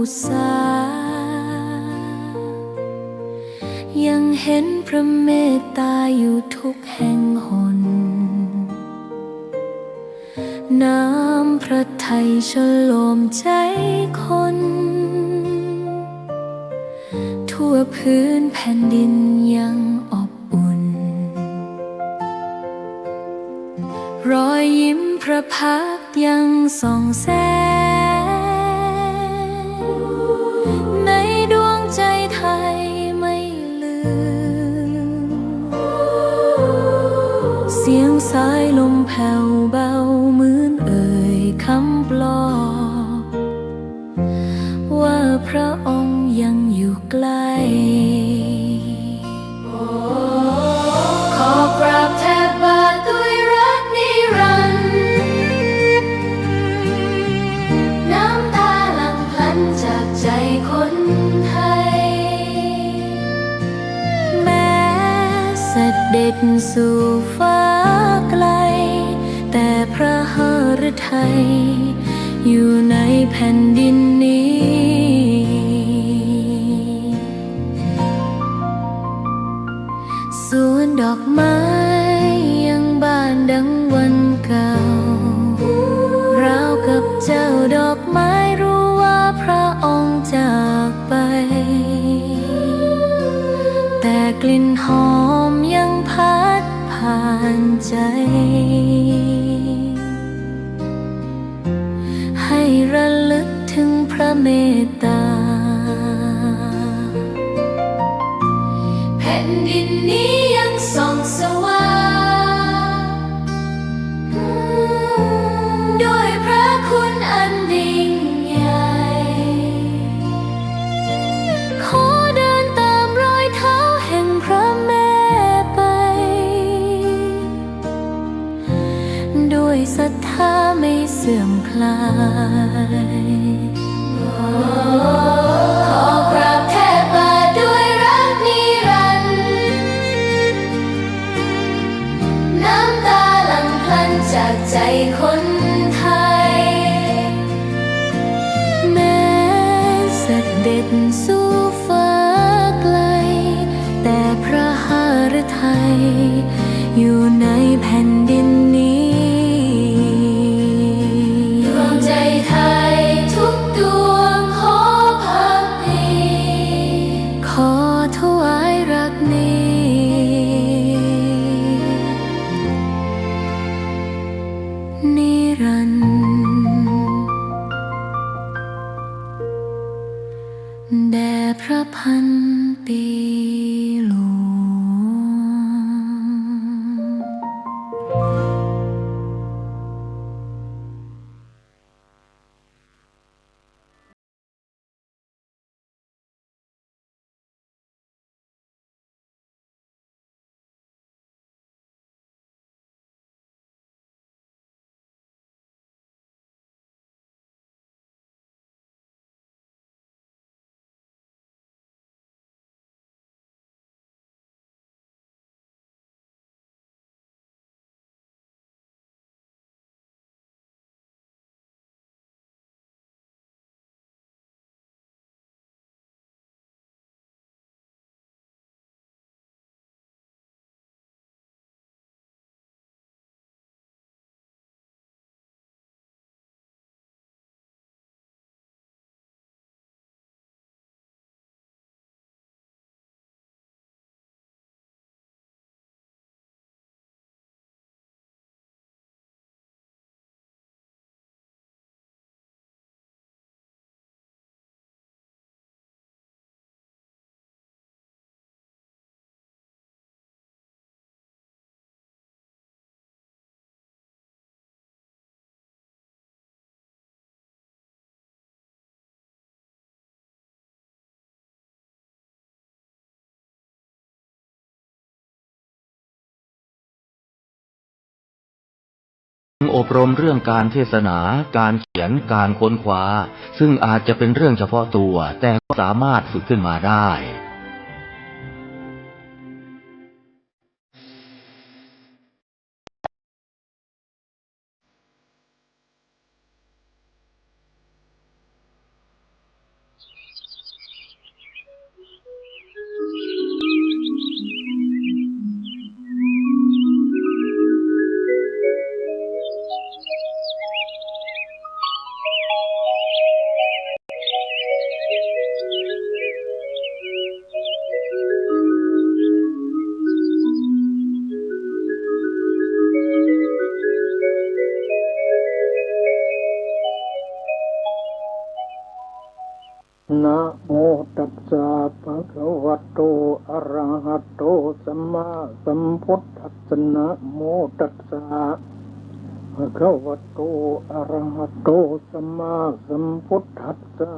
อุตสายังเห็นพระเมตตาอยู่ทุกแห่งหนน้ำพระทัยฉโลมใจคนทั่วพื้นแผ่นดินยังอบอุ่นรอยยิ้มพระพักตร์ยังส่องแสงในดวงใจไทยไม่ลืมเสียงสายลมแผ่วเบาเหมือนเอ่ยคำปลอบว่าพระองค์ยังอยู่ใกล้ขอกราบแทบบาทด้วยรักนิรันดร์น้ำตาหลั่งพลันจากใจคนไทยแม้เสด็จสู่ฟ้าไกลแต่พระหฤทัยอยู่ในแผ่นดินนี้สวนดอกไม้ยังบานดังวันเก่าราวกับเจ้าดอกไม้รู้ว่าพระองค์จากไปแต่กลิ่นหอมยังพัดผ่านใจให้ระลึกถึงพระเมตตาแผ่นดินนี้ยังส่องสว่างด้วยพระคุณอันยิ่งใหญ่ขอเดินตามรอยเท้าแห่งพระแม่ไปด้วยศรัทธาไม่เสื่อมคลายขอกราบแทบบาทด้วยรักนิรันดร์น้ำตาหลั่งพลันจากใจคนไทยแม้เสด็จสู่ฟ้าไกลแต่พระหฤทัยอยู่ในแผ่นดินนี้ดวงใจไทยทุกดวงขอพักดีขอถวายรักนี้นิรันดร์แด่พระพันปีหลวงอบรมเรื่องการเทศนา การเขียน การค้นคว้าซึ่งอาจจะเป็นเรื่องเฉพาะตัวแต่ก็สามารถฝึกขึ้นมาได้ ส นะโมตัสสะภะคะวะโตอะระหะโตสัมมาสัมพุทธัสสะนะโมตัสสะภะคะวะโตอะระหะโตสัมมาสัมพุทธัสสะ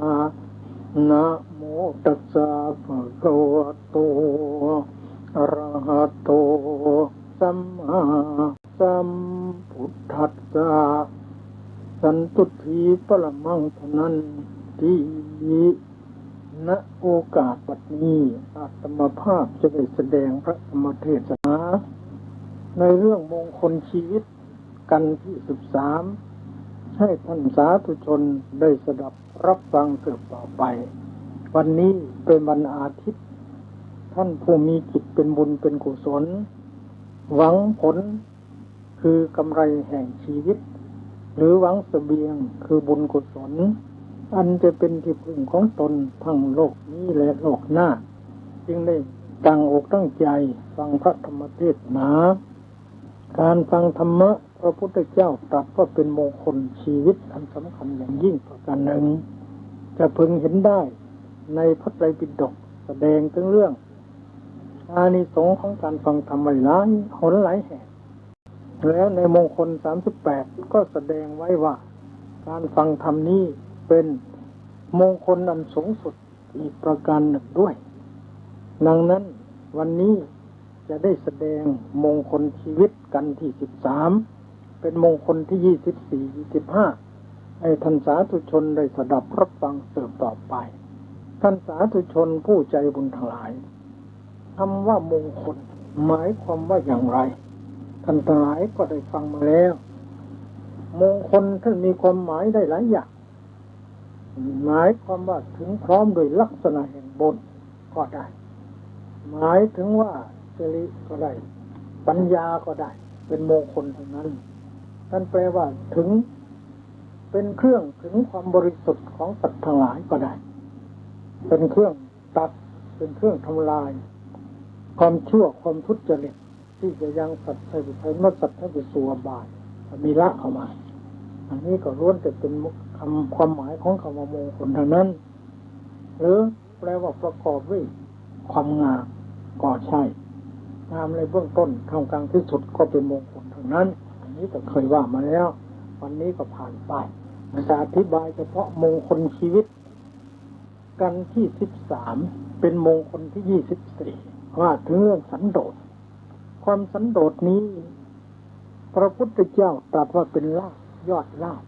นะโมตัสสะภะคะวะโตอะระหะโตสัมมาสัมพุทธัสสะสันตุถีปรมังธนันติณโอกาสบัดนี้อาตมาภาพจะได้แสดงพระธรรมเทศนาในเรื่องมงคลชีวิตกันที่13ให้ท่านสาธุชนได้สดับรับฟังสืบต่อไปวันนี้เป็นวันอาทิตย์ท่านผู้มีจิตเป็นบุญเป็นกุศลหวังผลคือกำไรแห่งชีวิตหรือหวังเสบียงคือบุญกุศลอันจะเป็นที่พึ่งของตนทั้งโลกนี้และโลกหน้าจึงได้ตั้งอกตั้งใจฟังพระธรรมเทศนาการฟังธรรมะพระพุทธเจ้าตรัสว่าเป็นมงคลชีวิตอันสำคัญอย่างยิ่งประการหนึ่งจะพึงเห็นได้ในพระไตรปิฎกแสดงถึงเรื่องอานิสงส์ของการฟังธรรมไว้หลายหนหลายแห่งแล้วในมงคล38ก็แสดงไว้ว่าการฟังธรรมนี้เป็นมงคลอันสูงสุดอีกประการหนึ่งด้วยดังนั้นวันนี้จะได้แสดงมงคลชีวิตกันที่13เป็นมงคลที่24 25ให้ท่านสาธุชนได้สดับรับฟังสืบต่อไปท่านสาธุชนผู้ใจบุญทั้งหลายคำว่ามงคลหมายความว่าอย่างไรท่านทั้งหลายก็ได้ฟังมาแล้วมงคลท่านมีความหมายได้หลายอย่างหมายความว่าถึงพร้อมโดยลักษณะแห่งบุญก็ได้หมายถึงว่าสิริก็ได้ปัญญาก็ได้เป็นมงคลทั้งนั้นท่านแปลว่าถึงเป็นเครื่องถึงความบริสุทธิ์ของสัตว์ทั้งหลายก็ได้เป็นเครื่องตัดเป็นเครื่องทำลายความชั่วความทุจริตที่จะยังสัตว์ให้ไปเมื่อสัตว์ให้ไปสู่อบายมีละเข้ามาอันนี้ก็ล้วนแต่เป็นคำความหมายของคำว่ามงคลทางนั้นหรือแปลว่าประกอบด้วยความงามก็ใช่งามในเบื้องต้นท่ามกลางที่สุดก็เป็นมงคลทางนั้นอันนี้ก็เคยว่ามาแล้ววันนี้ก็ผ่านไปจะอธิบายเฉพาะมงคลชีวิตกันที่13เป็นมงคลที่24ว่าถึงเรื่องสันโดษความสันโดษนี้พระพุทธเจ้าตรัสว่าเป็นลาภยอดลาภ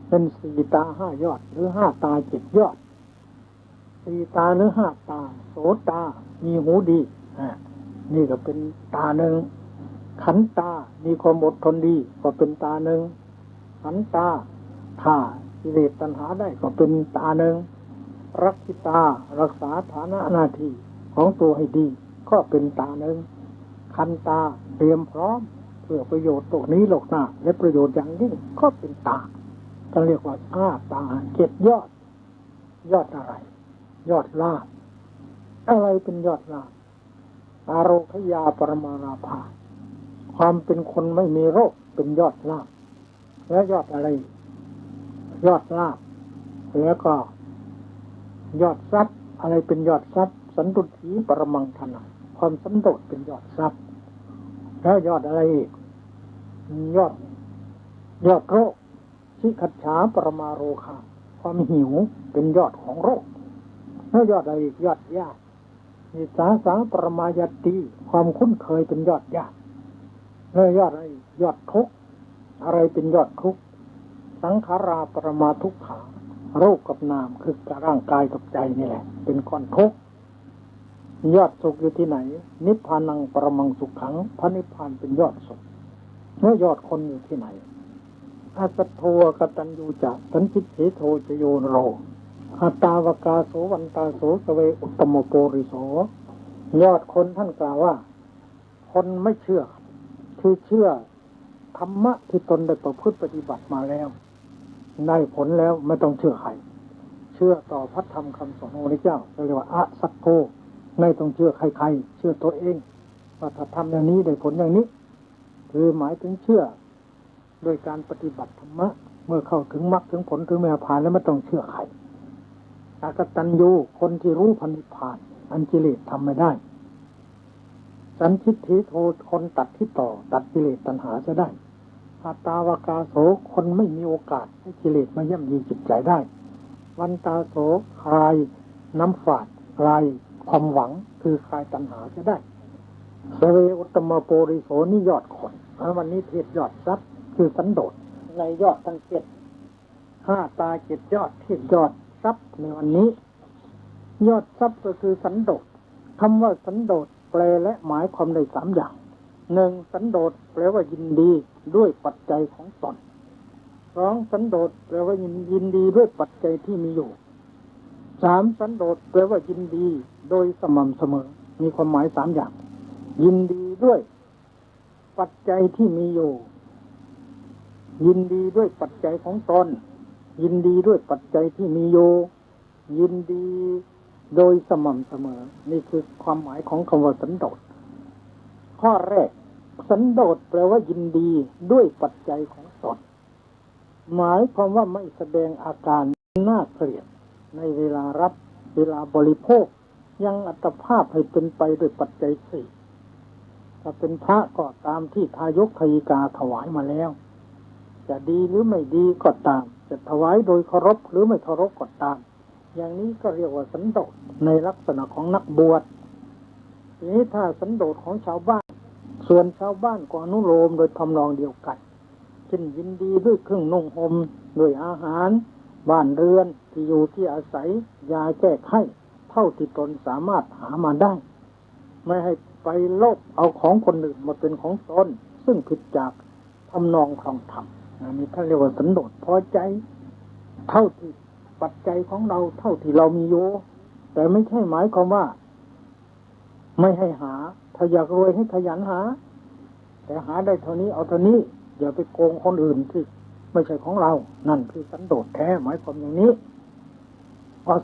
เป็น4 ตา 5 ยอดหรือ5 ตา 7 ยอด4 ตาหรือ5 ตาโสตามีหูดีนี่ก็เป็นตาหนึ่งขันตามีความอดทนดีก็เป็นตาหนึ่งขันตาถ้ากิเลสตัณหาได้ก็เป็นตาหนึ่งรักขิตารักษาฐานะหน้าที่ของตัวให้ดีก็เป็นตาหนึ่งคันตาเตรียมพร้อมเพื่อประโยชน์ตรงนี้โลกหน้าและประโยชน์อย่างยิ่งก็เป็นตาก็เรียกว่า5 ตา 7 ยอดยอดอะไรยอดลาภอะไรเป็นยอดลาภอาโรคยาปรมาราภาความเป็นคนไม่มีโรคเป็นยอดลาภแล้วยอดอะไรยอดลาภแล้วก็ยอดทรัพย์อะไรเป็นยอดทรัพย์สันตุถีปรมังธนะความสันโดษเป็นยอดทรัพย์แล้วยอดอะไรอีกยอดโรคชิคัจฉาปรมาโรคาความหิวเป็นยอดของโรคแล้วยอดอะไรอีกยอดญาตินิสาสาปรมายตติความคุ้นเคยเป็นยอดญาติแล้วยอดอะไรยอดทุกข์อะไรเป็นยอดทุกข์สังขาราปรมาทุกขารูปกับนามคือร่างกายกับใจนี่แหละเป็นก้อนทุกข์ยอดสุขอยู่ที่ไหนนิพพานังปรมังสุขขังพระนิพพานเป็นยอดสุขแล้วยอดคนอยู่ที่ไหนอาสัทโธกตัญญูจะสันติเถโทจโยนโรอัตตาวกาโสวันตาโสสเวอุตตมโปริโสยอดคนท่านกล่าวว่าคนไม่เชื่อคือเชื่อธรรมะที่ตนได้ประพฤติปฏิบัติมาแล้วได้ผลแล้วไม่ต้องเชื่อใครเชื่อต่อพระธรรมคำสอนของพระเจ้าเรียกว่าอสัทโธไม่ต้องเชื่อใครๆเชื่อตัวเองว่าถ้าทำอย่างนี้ได้ผลอย่างนี้คือหมายถึงเชื่อโดยการปฏิบัติธรรมะเมื่อเข้าถึงมรรคถึงผลถึงแม้ผ่านแล้วไม่ต้องเชื่อใคร อกตัญญูคนที่รู้พันิพพานอันกิเลสทำไม่ได้สันทิฏฐิโทคนตัดที่ต่อตัดกิเลสตัณหาจะได้อัตตาวากาโสคนไม่มีโอกาสให้กิเลสมาย่ำยีจิตใจได้วันตาโสคลายน้ำฝาดคลายความหวังคือคลายตัณหาจะได้สเวอุตตมโปริโสนี่ยอดคนวันนี้เทศยอดทรัพย์คือสันโดษในยอดทั้ง7 5 ตา7ยอดเทศยอดทรัพย์ในวันนี้ยอดทรัพย์ก็คือสันโดษคำว่าสันโดษแปลและหมายความได้3อย่าง1สันโดษแปลว่ายินดีด้วยปัจจัยของตน2สันโดษแปลว่ายินดีด้วยปัจจัยที่มีอยู่3สันโดษแปลว่ายินดีโดยสม่ำเสมอมีความหมาย3อย่างยินดีด้วยปัจจัยที่มีอยู่ยินดีด้วยปัจจัยของตนยินดีด้วยปัจจัยที่มีอยู่ยินดีโดยสม่ำเสมอนี่คือความหมายของคำว่าสันโดษข้อแรกสันโดษแปลว่ายินดีด้วยปัจจัยของตนหมายความว่าไม่แสดงอาการน่าเกลียดในเวลารับเวลาบริโภคยังอัตภาพให้เป็นไปด้วยปัจจัย4ถ้าเป็นพระก็ตามที่ทายกทายิกาถวายมาแล้วจะดีหรือไม่ดีก็ตามจะถวายโดยเคารพหรือไม่เคารพก็ตามอย่างนี้ก็เรียกว่าสันโดษในลักษณะของนักบวชทีนี้ถ้าสันโดษของชาวบ้านส่วนชาวบ้านก็อนุโลมโดยทำนองเดียวกันเช่นยินดีด้วยเครื่องนุ่งห่มด้วยอาหารบ้านเรือนที่อยู่ที่อาศัยยาแก้ไข้เท่าที่ตนสามารถหามาได้ไม่ให้ไปโลภเอาของคนอื่นมาเป็นของตนซึ่งผิดจากทำนองครองธรรมนี่ท่านเรียกว่าสันโดษพอใจเท่าที่ปัจจัยของเราเท่าที่เรามีอยู่แต่ไม่ใช่หมายความว่าไม่ให้หาถ้าอยากรวยให้ขยันหาแต่หาได้เท่านี้เอาเท่านี้อย่าไปโกงคนอื่นที่ไม่ใช่ของเรานั่นคือสันโดษแท้หมายความอย่างนี้ข้อ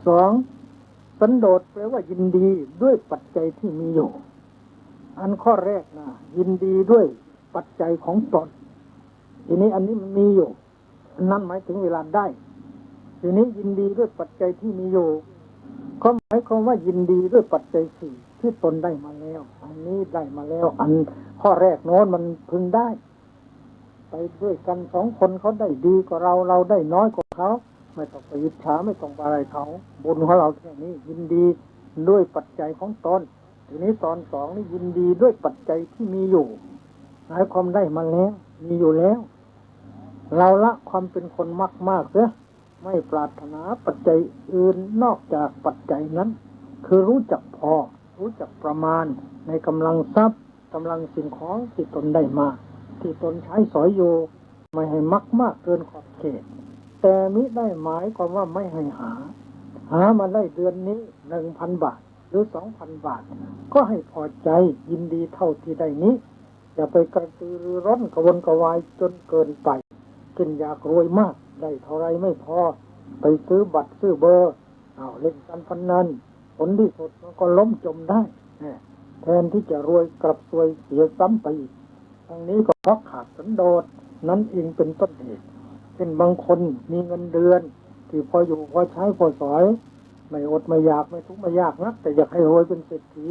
2สันโดษแปลว่ายินดีด้วยปัจจัยที่มีอยู่อันข้อแรกนะยินดีด้วยปัจจัยของตนทีนี้อันนี้มันมีอยู่นั่นหมายถึงเวลาได้ทีนี้ยินดีด้วยปัจจัยที่มีอยู่ก็หมายความว่ายินดีด้วยปัจจัย4ที่ตนได้มาแล้วอันนี้ได้มาแล้วอันข้อแรกโน้นมันพึงได้ไปด้วยกัน2คนเขาได้ดีกว่าเราได้น้อยกว่าเขาไม่ต้องไปอิจฉาไม่ต้องไปอะไรเขาบุญของเราแค่นี้ยินดีด้วยปัจจัยของตนทีนี้ตอน2นี่ยินดีด้วยปัจจัยที่มีอยู่หมายความได้มาแล้วมีอยู่แล้วเราละความเป็นคนมากเสียไม่ปรารถนาปัจจัยอื่นนอกจากปัจจัยนั้นคือรู้จักพอรู้จักประมาณในกำลังทรัพย์กำลังสิ่งของที่ตนได้มาที่ตนใช้สอยอยู่ไม่ให้มากเกินขอบเขตแต่มิได้หมายความว่าไม่ให้หามาได้เดือนนี้ 1,000 บาทหรือ 2,000 บาทก็ให้พอใจยินดีเท่าที่ได้นี้อย่าไปกระตือรือร้นกระวนกระวายจนเกินไปจนอยากรวยมากได้เท่าไรไม่พอไปซื้อบัตรซื้อเบอร์เล่นการพนันผลที่สุดมันก็ล้มจมได้แทนที่จะรวยกลับซวยเสียซ้ำไปอีกทั้งนี้ก็เพราะขาดสันโดษนั้นเองเป็นต้นเหตุเช่นบางคนมีเงินเดือนที่พออยู่พอใช้พอสอยไม่อดไม่อยากไม่ทุกข์ไม่ยากนักแต่อยากให้รวยเป็นเศรษฐี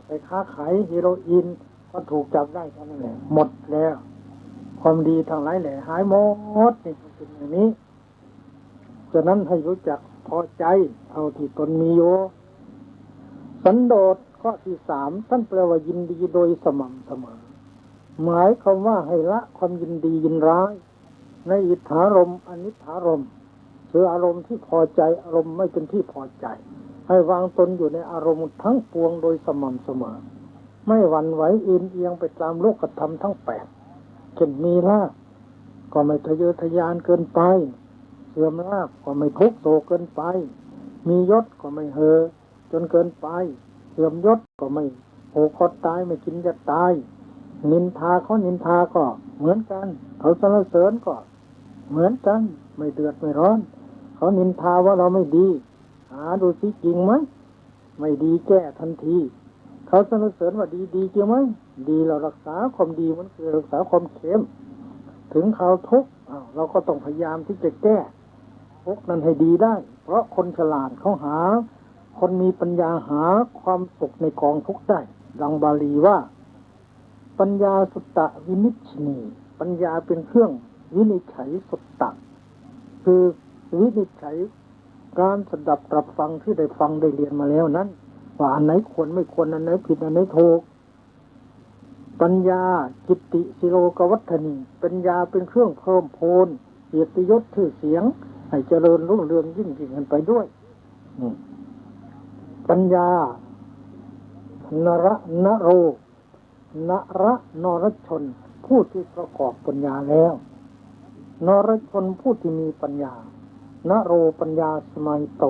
ไปค้าขายเฮโรอีนก็ถูกจับได้เท่านั้นแหละหมดแล้วความดีทางหลายแหล่หายหมดนี่เป็นอย่างนี้ฉะนั้นให้รู้จักพอใจเอาที่ตนมีอยู่สันโดษข้อที่3ท่านแปลว่ายินดีโดยสม่ำเสมอหมายความว่าให้ละความยินดียินร้ายในอิทธารมณ์อนิทธารมณ์คืออารมณ์ที่พอใจอารมณ์ไม่เป็นที่พอใจให้วางตนอยู่ในอารมณ์ทั้งปวงโดยสม่ำเสมอไม่หวั่นไหวเอียงไปตามโลกธรรมทั้ง8เช่นมีลาภก็ไม่ทะเยอทะยานเกินไปเสื่อมลาภก็ไม่ทุกข์โศกเกินไปมียศก็ไม่เห่อจนเกินไปเสื่อมยศก็ไม่โหคตายไม่กินจะตายนินทาเขานินทาก็เหมือนกันเขาสรรเสริญก็เหมือนกันไม่เดือดไม่ร้อนเขานินทาว่าเราไม่ดีหาดูสิจริงไหมไม่ดีแก้ทันทีเขาสรรเสริญว่าดีจริงไหมดีเรารักษาความดีมันคือรักษาความเข้มถึงเขาทุกข์เราก็ต้องพยายามที่จะแก้โอ ทุกข์นั้นให้ดีได้เพราะคนฉลาดเขาหาคนมีปัญญาหาความสุขในกองทุกข์ได้ดังบาลีว่าปัญญาสุตตะวินิจฉินีปัญญาเป็นเครื่องวินิจฉัยสุตตะคือวินิจฉัยการสดับตรับฟังที่ได้ฟังได้เรียนมาแล้วนั้นว่าอันไหนควรไม่ควรอันไหนผิดอันไหนถูกปัญญาจิตติสิโลกวัฏนีปัญญาเป็นเครื่องเพิ่มพูนเกียรติยศชื่อเสียงให้เจริญรุ่งเรืองยิ่งขึ้นไปด้วยปัญญานระนโรนระนรชนผู้ที่ประกอบปัญญาแล้วนรชนผู้ที่มีปัญญานโรปัญญาสมัยโต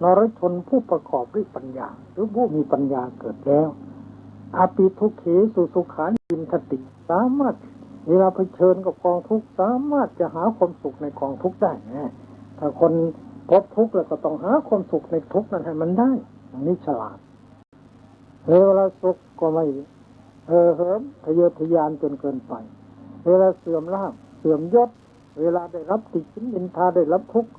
นรชนผู้ประกอบด้วยปัญญาหรือผู้มีปัญญาเกิดแล้วอาปิทุเขสุสุขานินทติสามารถเวลาเผชิญกับกองทุกข์สามารถจะหาความสุขในกองทุกข์ได้นะถ้าคนพบทุกข์แล้วก็ต้องหาความสุขในทุกข์นั้นให้มันได้อันนี้ฉลาดเวลาสุขก็ไม่เหิมทะเยอทะยานจนเกินไปเวลาเสื่อมลาภเสื่อมยศเวลาได้รับติฉินนินทาได้รับทุกข์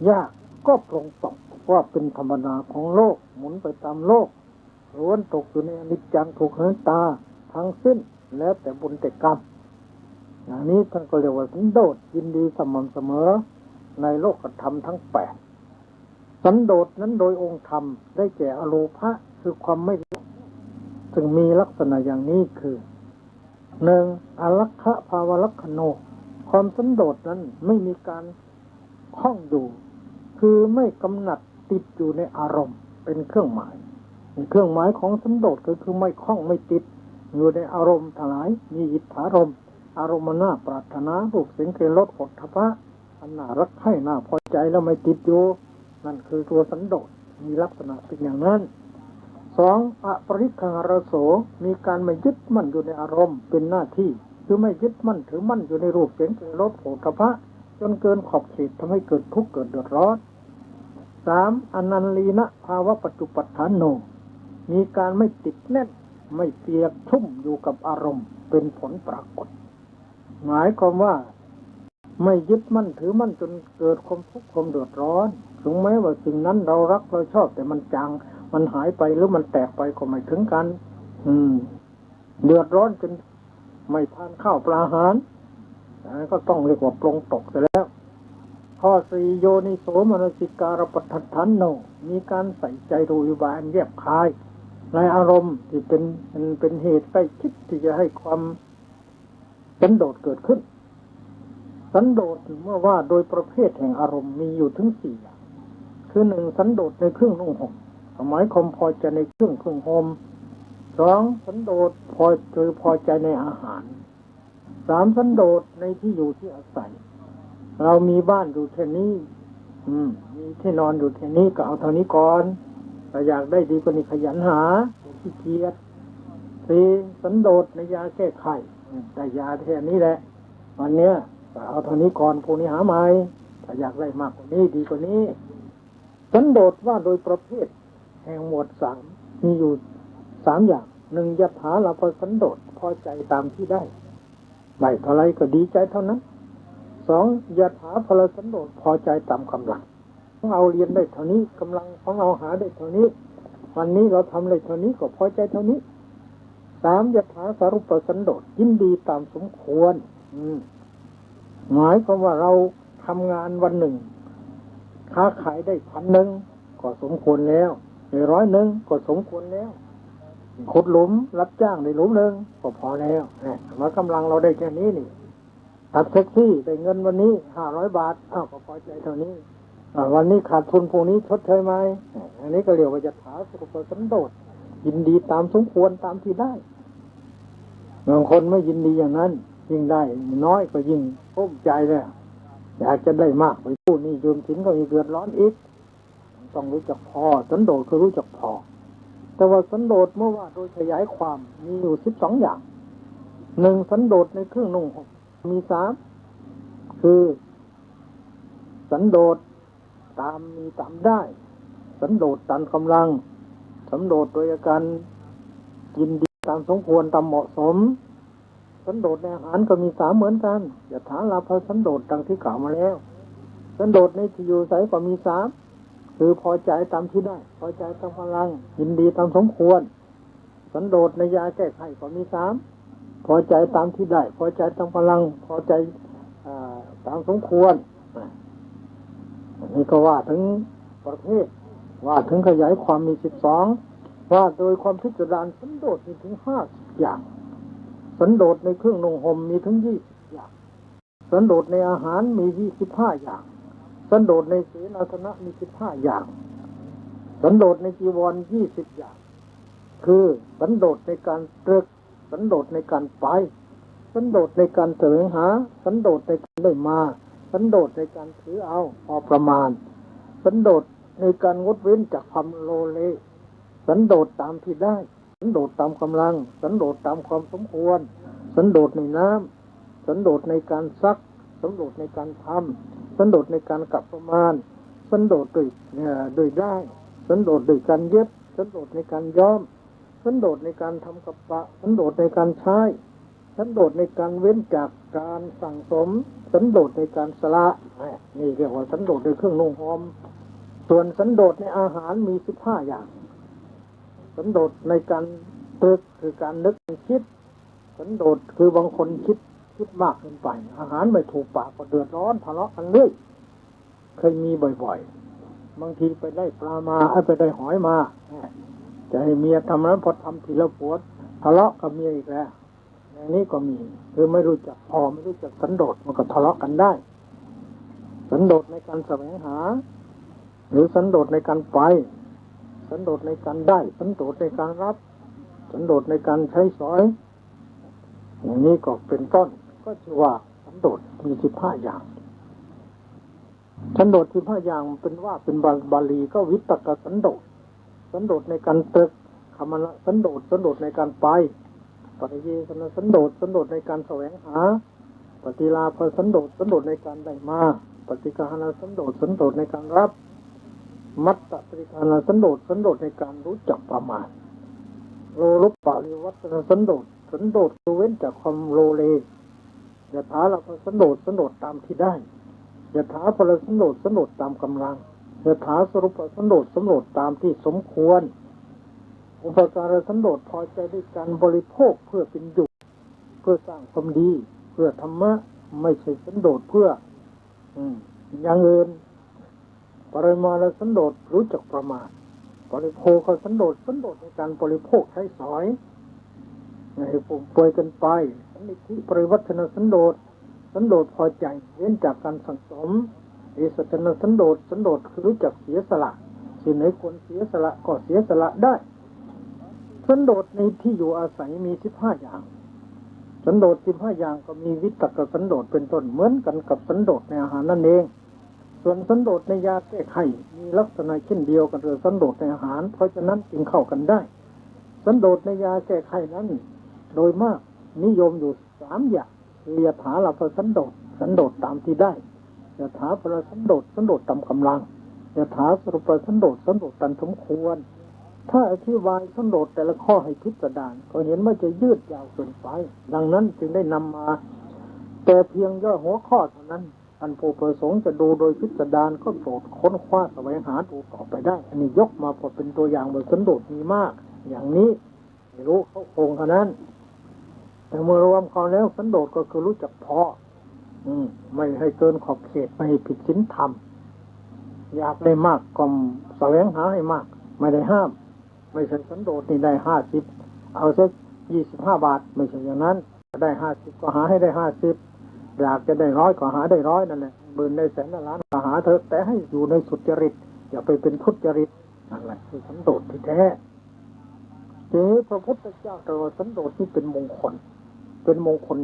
ยากก็ปรงตกว่าเป็นธรรมดาของโลกหมุนไปตามโลกล้วนตกอยู่ในอนิจจังทุกขังตาทั้งสิ้นแล้วแต่บุญแต่กรรมอย่างนี้ท่านก็เรียกว่าสันโดษยินดีสม่ำเสมอในโลกธรรมทั้งแปดสันโดษนั้นโดยองค์ธรรมได้แก่อโลภะคือความไม่ซึ่งมีลักษณะอย่างนี้คือหนึ่งอลักขะภาวลักขโนความสันโดษนั้นไม่มีการคล้องอยู่คือไม่กำหนัดติดอยู่ในอารมณ์เป็นเครื่องหมายเครื่องหมายของสันโดษก็คือไม่คล้องไม่ติดอยู่ในอารมณ์ทั้งหลายมีอิทธารมณ์อารมณ์น่าปรารถนารูปเสียงกลิ่นรสโผฏฐัพพะอันน่ารักใคร่น่าพอใจแล้วไม่ติดอยู่นั่นคือตัวสันโดษมีลักษณะเป็นอย่างนั้นสองอปริคังรโสมีการไม่ยึดมั่นอยู่ในอารมณ์เป็นหน้าที่คือไม่ยึดมั่นถือมั่นอยู่ในรูปเสียงกลิ่นรสโผฏฐัพพะจนเกินขอบเขตทำให้เกิดทุกข์เกิดเดือดร้อนสามอนันลีนะภาวะปัจจุปัฏฐานโนมีการไม่ติดแน่นไม่เปียกชุ่มอยู่กับอารมณ์เป็นผลปรากฏหมายความว่าไม่ยึดมั่นถือมั่นจนเกิดความทุกข์ความเดือดร้อนถึงแม้ว่าสิ่งนั้นเรารักเราชอบแต่มันจางมันหายไปหรือมันแตกไปก็ไม่ถึงกันเดือดร้อนจนไม่ทานข้าวปลาอาหารก็ต้องเรียกว่าปรงตกไปแล้วข้อสี่โยนิโสมนสิการปัฏฐานโนมีการใส่ใจดูอุบายอันแยบคายในอารมณ์ที่เป็นเหตุใกล้ชิดที่จะให้ความสันโดษเกิดขึ้นสันโดษเมื่อว่าโดยประเภทแห่งอารมณ์มีอยู่ถึงสี่อย่างคือหนึ่งสันโดษในเครื่องนุ่งห่มหมายความพอใจในเครื่องห่มสองสันโดษพอใจในอาหารสามสันโดษในที่อยู่ที่อาศัยเรามีบ้านอยู่แค่นี้มีที่นอนอยู่แค่นี้ก็เอาเท่านี้ก่อนถ้าอยากได้ดีกว่านี้ขยันหาขี้เกียจสี่สันโดษในยาแก้ไขแต่ยาแค่นี้แหละวันเนี้ยก็เอาเท่านี้ก่อนพวกนี้หาใหม่ถ้าอยากได้มากกว่านี้ดีกว่านี้สันโดษว่าโดยประเภทแห่งหมวดสามมีอยู่สามอย่างหนึ่งยถาลาภสันโดษพอใจตามที่ได้เท่าไรก็ดีใจเท่านั้นสองยถาพลสันโดษพอใจตามกำลังของเอาเรียนได้เท่านี้กำลังของเอาหาได้เท่านี้วันนี้เราทำได้เท่านี้ก็พอใจเท่านี้สามยถาสารุปสันโดษยินดีตามสมควรหมายความว่าเราทำงานวันหนึ่งค้าขายได้1,000ก็สมควรแล้วได้100ก็สมควรแล้วขุดหลุมรับจ้างได้หลุม1ก็พอแล้วมากำลังเราได้แค่นี้นี่ขับแท็กซี่ได้เงินวันนี้500 บาทก็พอใจเท่านี้วันนี้ขาดทุนพวกนี้ชดเชยไหมอันนี้ก็เรียกว่ายถาสารุปสันโดษยินดีตามสมควรตามที่ได้บางคนไม่ยินดีอย่างนั้นยิ่งได้น้อยก็ยิ่งภูมิใจเลยอยากจะได้มากไปพูดนี่ยืมสินก็อีกเดือดร้อนอีกต้องรู้จักพอสันโดษคือรู้จักพอแต่ว่าสันโดษเมื่อว่าโดยขยายความมีอยู่12อย่างหนึ่งสันโดษในเครื่องนุ่งห่มมี3คือสันโดษตามมีตามได้สันโดษตามกำลังสันโดษโดยอาการยินดีตามสมควรตามเหมาะสมสันโดษในอาหารก็มี3เหมือนกันยถาลาภสันโดษดังที่กล่าวมาแล้ว สันโดษในที่อยู่อาศัยก็มีสามคือพอใจตามที่ได้พอใจตามพลังยินดีตามสมควรสันโดษในยาแก้ไขก็มีสามพอใจตามที่ได้พอใจตามพลังพอใจตามสมควรนี่ก็ว่าถึงประเภทว่าถึงขยายความมี12ว่าโดยความพิจารณาสันโดษมีถึง50อย่างสันโดษในเครื่องนุ่งห่มมีถึง20อย่างสันโดษในอาหารมี25อย่างสันโดษในเสนาสนะมี15อย่างสันโดษในจีวร20อย่างคือสันโดษในการตรึกสันโดษในการไปสันโดษในการแสวงหาสันโดษในการได้มาสันโดษในการถือเอาพอประมาณสันโดษในการงดเว้นจากความโลเลสันโดษตามที่ได้สันโดษตามกำลังสันโดษตามความสมควรสันโดษในน้ำสันโดษในการซักสันโดษในการทำสันโดษในการกลับประมาณสันโดษโดยได้สันโดษโดยการเย็บสันโดษในการย้อมสันโดษในการทำกับปะสันโดษในการใช้สันโดษในการเว้นจากการสั่งสมสันโดษในการสละนี่เรียกว่าสันโดษในเครื่องนุ่งห่มส่วนสันโดษในอาหารมี15อย่างสันโดษในการตรึกคือการนึกคิดสันโดษคือบางคนคิดมากเกินไปอาหารไม่ถูกปากก็เดือดร้อนทะเลาะกันเรื่อยเคยมีบ่อยๆบางทีไปได้ปลามาไปได้หอยมาจะให้เมียทำนั้นพอทำทีละปวดทะเลาะกับเมียอีกแล้วอย่างนี้ก็มีคือไม่รู้จักพอไม่รู้จักสันโดษมันก็ทะเลาะกันได้สันโดษในการแสวงหาหรือสันโดษในการไปสันโดษในการได้สันโดษในการรับสันโดษในการใช้สอยอย่างนี้ก็เป็นต้นก็ชื่อว่าสันโดษมี15อย่างสันโดษ15อย่างเป็นว่าเป็นบาลีก็วิตกสันโดษสันโดษในการตรึกคมนะสันโดษในการไปปฏิเยสนสันโดษในการแสวงหาปฏิลาภสันโดษในการได้มาปฏิฆานะสันโดษในการรับมัตตปริฆานะสันโดษในการรู้จักประมาณโลลุปปะริวัตนสันโดษคือเว้นจากความโลเลยถาละสันโดษตามที่ได้ยถาพลสันโดษตามกำลังยถาสรุปสันโดษตามที่สมควรอุปการสันโดษพอใจด้วยการบริโภคเพื่อเป็นอยู่เพื่อสร้างความดีเพื่อธรรมะไม่ใช่สันโดษเพื่ออย่างอื่นปริมาณสันโดษรู้จักประมาณบริโภคสันโดษในการบริโภคใช้สอยให้ผมป่วยกันไปนิธิปริวัฒนสันโดษพอใจเว้นจากการสังสมเอสัตนสันโดษคือรู้จักเสียสละสิ่งไหนควรเสียสละก็เสียสละได้สันโดษในที่อยู่อาศัยมี15อย่างสันโดษ15อย่างก็มีวิตกสันโดษเป็นต้นเหมือนกันกับสันโดษในอาหารนั่นเองส่วนสันโดษในยาแก้ไขมีลักษณะเช่นเดียวกันกับสันโดษในอาหารเพราะฉะนั้นจึงเข้ากันได้สันโดษในยาแก้ไขนั้นโดยมากนิยมอยู่3อย่างคือยถาลาภสันโดษตามที่ได้ยถาพลสันโดษตามกำลังยถาสรุปสันโดษตามสมควรถ้าอธิบายสันโดษแต่ละข้อให้พิจารณาก็เห็นว่าจะยืดยาวเกินไปดังนั้นจึงได้นำมาแต่เพียงย่อหัวข้อเท่านั้นท่านผู้ประสงค์จะดูโดยพิจารณาก็โปรดค้นคว้าแสวงหาดูต่อไปได้อันนี้ยกมาพอเป็นตัวอย่างว่าสันโดษมีมากอย่างนี้ไม่รู้เขาโครงเท่านั้นแต่เมื่อรวมเขาแล้วสันโดษก็คือรู้จักพอไม่ให้เกินขอบเขตไม่ให้ผิดศีลธรรมอยากได้มากก็แสวงหาให้มากไม่ได้ห้ามไม่ใช่สันโดษนี่ได้50เอาสัก25 บาทไม่ใช่อย่างนั้นได้50ก็หาให้ได้50อยากจะได้100ก็หาได้100นั่นแหละหมื่นได้แสนล้านก็หาเถอะแต่ให้อยู่ในสุจริตอย่าไปเป็นทุจริตนั่นแหละคือสันโดษที่แท้ทีนี้พระพุทธเจ้าตรัสว่าสันโดษที่เป็นมงคล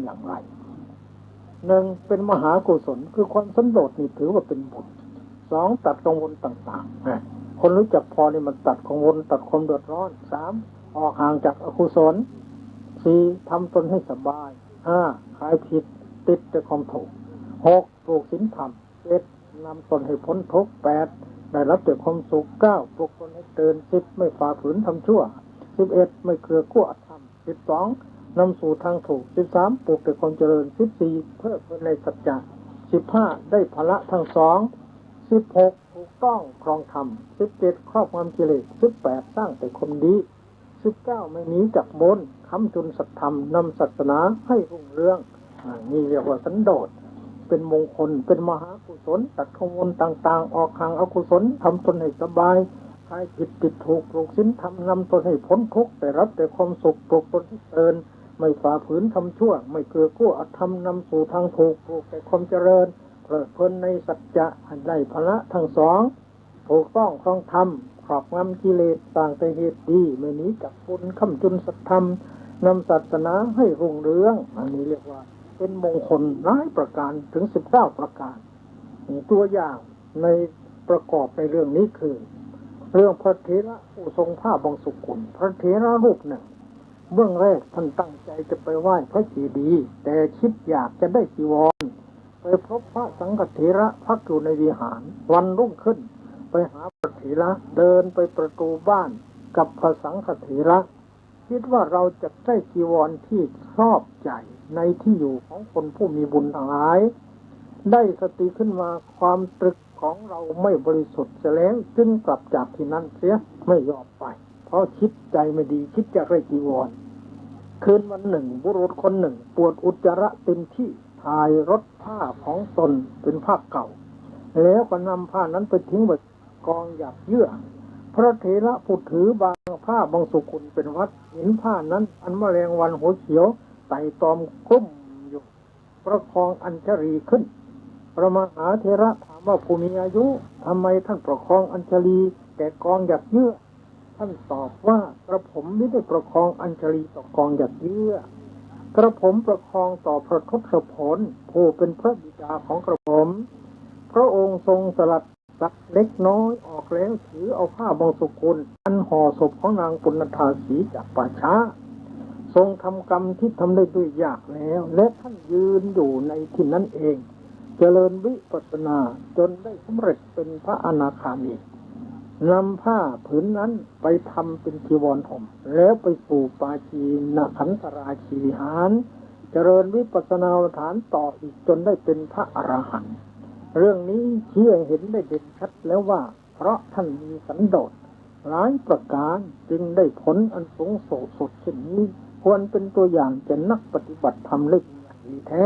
อย่างไร1เป็นมหากุศลคือความสันโดษนี่ถือว่าเป็นบุญ2ตัดกังวลต่างๆคนรู้จักพอนี่มันตัดกังวลตัดความเดือดร้อน3ออกห่างจากอกุศล4ทำตนให้สบาย5คลายผิดติดแต่ความถูก6ปลูกศีลธรรม7นำตนให้พ้นทุกข์8ได้รับแต่ความสุข9ปลุกตนให้ตื่น10ไม่ฝ่าฝืนทำชั่ว11ไม่เกลือกลั้วอธรรม12นำสู่ทางถูก13ปลูกแต่ความเจริญ14เพิ่มในสัจจะ15ได้พละทั้ง2 16ถูกต้องครองธรรม17ครอบงำกิเลส18สร้างแต่คนดี19ไม่หนีจากมนค้ำจุนสัตธรรมนำศาสนาให้รุ่งเรืองนี่เรียกว่าสันโดษเป็นมงคลเป็นมหากุศลตัดขมลต่างๆออกห่างอกุศลทำตนให้สบายคลายผิดติดถูกปลูกศีลธรรมนำตนให้พ้นทุกข์ได้รับแต่ความสุขปลูกตนให้เจริญไม่ฝ่าฝืนทำชั่วไม่เกื้อกู้อธรรมนำสู่ทางถูกปลูกแต่ความเจริญเพลิดเพลินในสัจจะให้ได้พละทั้งสองถูกต้องครองธรรมครอบงำกิเลสต่างแต่เหตุดีไม่หนีจากคุณค้ำจุนสัตธรรมนำศาสนาให้รุ่งเรืองอันนี้เรียกว่าเป็นมงคลหลายประการถึง19ประการตัวอย่างในประกอบในเรื่องนี้คือเรื่องพระเถระผู้ทรงผ้าบางสุกุลพระเถระรูปหนึ่งเบื้องแรกท่านตั้งใจจะไปไหว้พระเจดีย์แต่คิดอยากจะได้จีวรไปพบพระสังฆเถระพักอยู่ในวิหารวันรุ่งขึ้นไปหาพระเถระเดินไปประตูบ้านกับพระสังฆเถระคิดว่าเราจะได้จีวรที่ชอบใจในที่อยู่ของคนผู้มีบุญทั้งหลายได้สติขึ้นมาความตรึกของเราไม่บริสุทธิ์เสียแล้วจึงกลับจากที่นั้นเสียไม่ยอมไปเพราะคิดใจไม่ดีคิดจะได้จีวรคืนวันหนึ่งบุรุษคนหนึ่งปวดอุจจาระเต็มที่ถ่ายรถผ้าของตนเป็นผ้าเก่าแล้วก็นำผ้านั้นไปทิ้งไว้กองหยาบเยื่อพระเถระผู้ถือบางผ้าบางสุกุลเป็นวัดเห็นผ้านั้นอันแมลงวันหัวเขียวไต่ตอมกลุ้มอยู่ประคองอัญชลีขึ้นพระมหาเถระถามว่าผู้มีอายุทำไมท่านประคองอัญชลีแต่กองหยาบเยื่อท่านตอบว่ากระผมไม่ได้ประคองอัญชลีต่อกองหยาบเยื่อกระผมประคองต่อพระทศพลผู้เป็นพระบิดาของกระผมพระองค์ทรงสลัดสักเล็กน้อยออกแล้วถือเอาผ้าบางสุกุลอันห่อศพของนางปุณณธาสีจากป่าช้าทรงทำกรรมที่ทำได้ด้วยยากแล้วและท่านยืนอยู่ในที่นั้นเองเจริญวิปัสสนาจนได้สำเร็จเป็นพระอนาคามีนำผ้าผืนนั้นไปทำเป็นจีวรห่มแล้วไปสู่ปาจีนขันธราชีวิหารเจริญวิปัสสนาฐานต่ออีกจนได้เป็นพระอรหันต์เรื่องนี้ชี้ให้เห็นได้เด่นชัดแล้วว่าเพราะท่านมีสันโดษหลายประการจึงได้ผลอันสูงสุดเช่นนี้ควรเป็นตัวอย่างแก่นักปฏิบัติธรรมเล็กดีแท้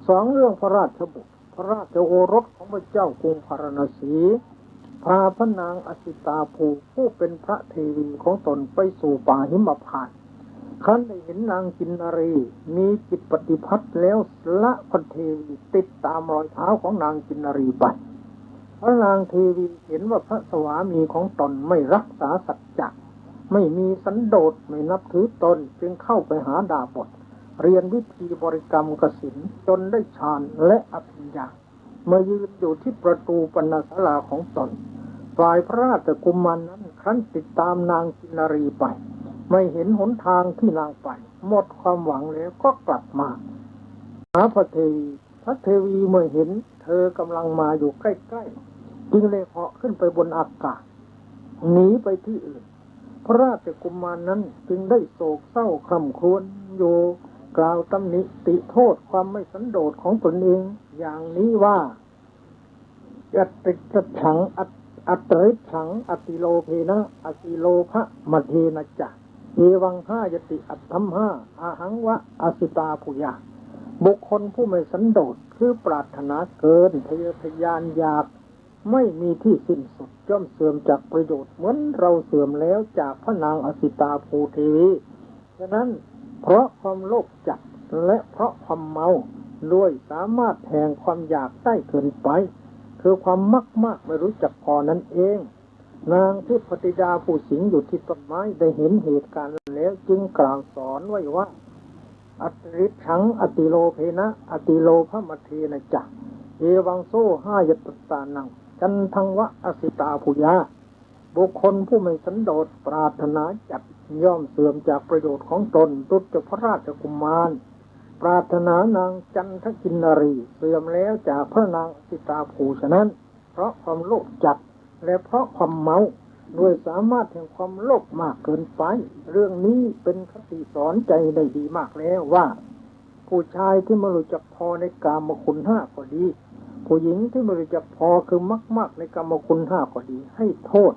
สองเรื่องพระราชบุตรพระราชโอรสของพระเจ้ากรุงพาราณสีพาพระนางอสิตาภูผู้เป็นพระเทวีของตนไปสู่ป่าหิมพานต์ครั้นได้เห็นนางกินนารีมีจิตปฏิพัทธ์แล้วละพระเทวีติดตามรอยเท้าของนางกินนารีไปพระนางเทวีเห็นว่าพระสวามีของตนไม่รักษาสัจจะไม่มีสันโดษไม่นับถือตนจึงเข้าไปหาดาบทเรียนวิธีบริกรรมกสิณจนได้ฌานและอภิญญาเมื่อยืนอยู่ที่ประตูปณศาลาของตนฝ่ายพระราชกุมารนั้นครั้นติดตามนางกินนารีไปไม่เห็นหนทางที่นางไปหมดความหวังแล้วก็กลับมาหาพระเทวีพระเทวีเมื่อเห็นเธอกำลังมาอยู่ใกล้ๆจึงเลยเหาะขึ้นไปบนอากาศหนีไปที่อื่นพระราชกุมารนั้นจึงได้โศกเศร้าคร่ำครวญอยู่กล่าวตำหนิติโทษความไม่สันโดษของตนเองอย่างนี้ว่าอัตติฉังอัตริฉังอติโลเพนะอติโลภะมเทนะจะเอวังห้ายติอัตถัมห้าอาหังวะอสิตาภูยาบุคคลผู้ไม่สันโดษคือปรารถนาเกินทะเยอทะยานอยากไม่มีที่สิ้นสุดย่อมเสื่อมจากประโยชน์เหมือนเราเสื่อมแล้วจากพระนางอสิตาภูเทวีฉะนั้นเพราะความโลภจัดและเพราะความเมาด้วยสามารถแทงความอยากได้เกินไปคือความมากไม่รู้จักพอนั่นเองนางทิพธิดาผู้สิงอยู่ที่ต้นไม้ได้เห็นเหตุการณ์แล้วจึงกล่าวสอนไว้ว่าอัตริฉังอติโลเพนะอติโลภมเทนะจะเอวังโซห้ายตตานังจันทังวะอสิตาภูยาบุคคลผู้ไม่สันโดษปรารถนาจัดย่อมเสื่อมจากประโยชน์ของตนดุจพระราชกุมารปรารถนานางจันทกินนารีเสื่อมแล้วจากพระนางอสิตาภูฉะนั้นเพราะความโลภจัดและเพราะความเมาด้วยสามารถแห่งความโลภมากเกินไปเรื่องนี้เป็นคติสอนใจได้ดีมากแล้วว่าผู้ชายที่ไม่รู้จักพอในกามคุณห้าก็ดี ผู้หญิงที่ไม่รู้จักพอคือมากๆในกรรมคุณห้าก็ดีให้โทษ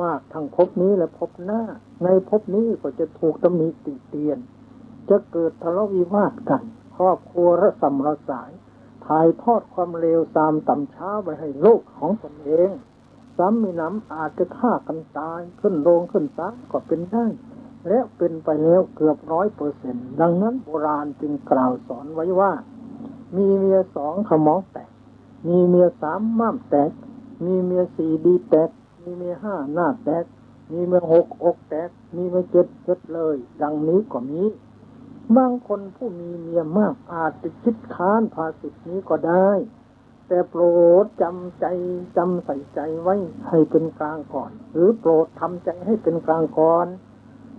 มากทั้งภพนี้และภพหน้าในภพนี้ก็จะถูกตำหนิติเตียนจะเกิดทะเลาะวิวาทกันครอบครัวระสำระสายถ่ายทอดความเลวทรามต่ำช้าไปให้โลกของตนเองซ้ำมีน้ำอาจจะฆ่ากันตายขึ้นโรงขึ้นศาลก็เป็นได้และเป็นไปแล้วเกือบ100%ดังนั้นโบราณจึงกล่าวสอนไว้ว่ามีเมีย2ขมองแตกมีเมีย3ม้ามแตกมีเมีย4ดีแตกมีเมีย5หน้าแตกมีเมีย6อกแตกมีเมีย7เจ็ดเลยดังนี้ก็มีบางคนผู้มีเมียมากอาจจะคิดค้านภาษิตนี้ก็ได้แต่โปรดจำใส่ใจไว้ให้เป็นกลางก่อนหรือโปรดทำใจให้เป็นกลางก่อน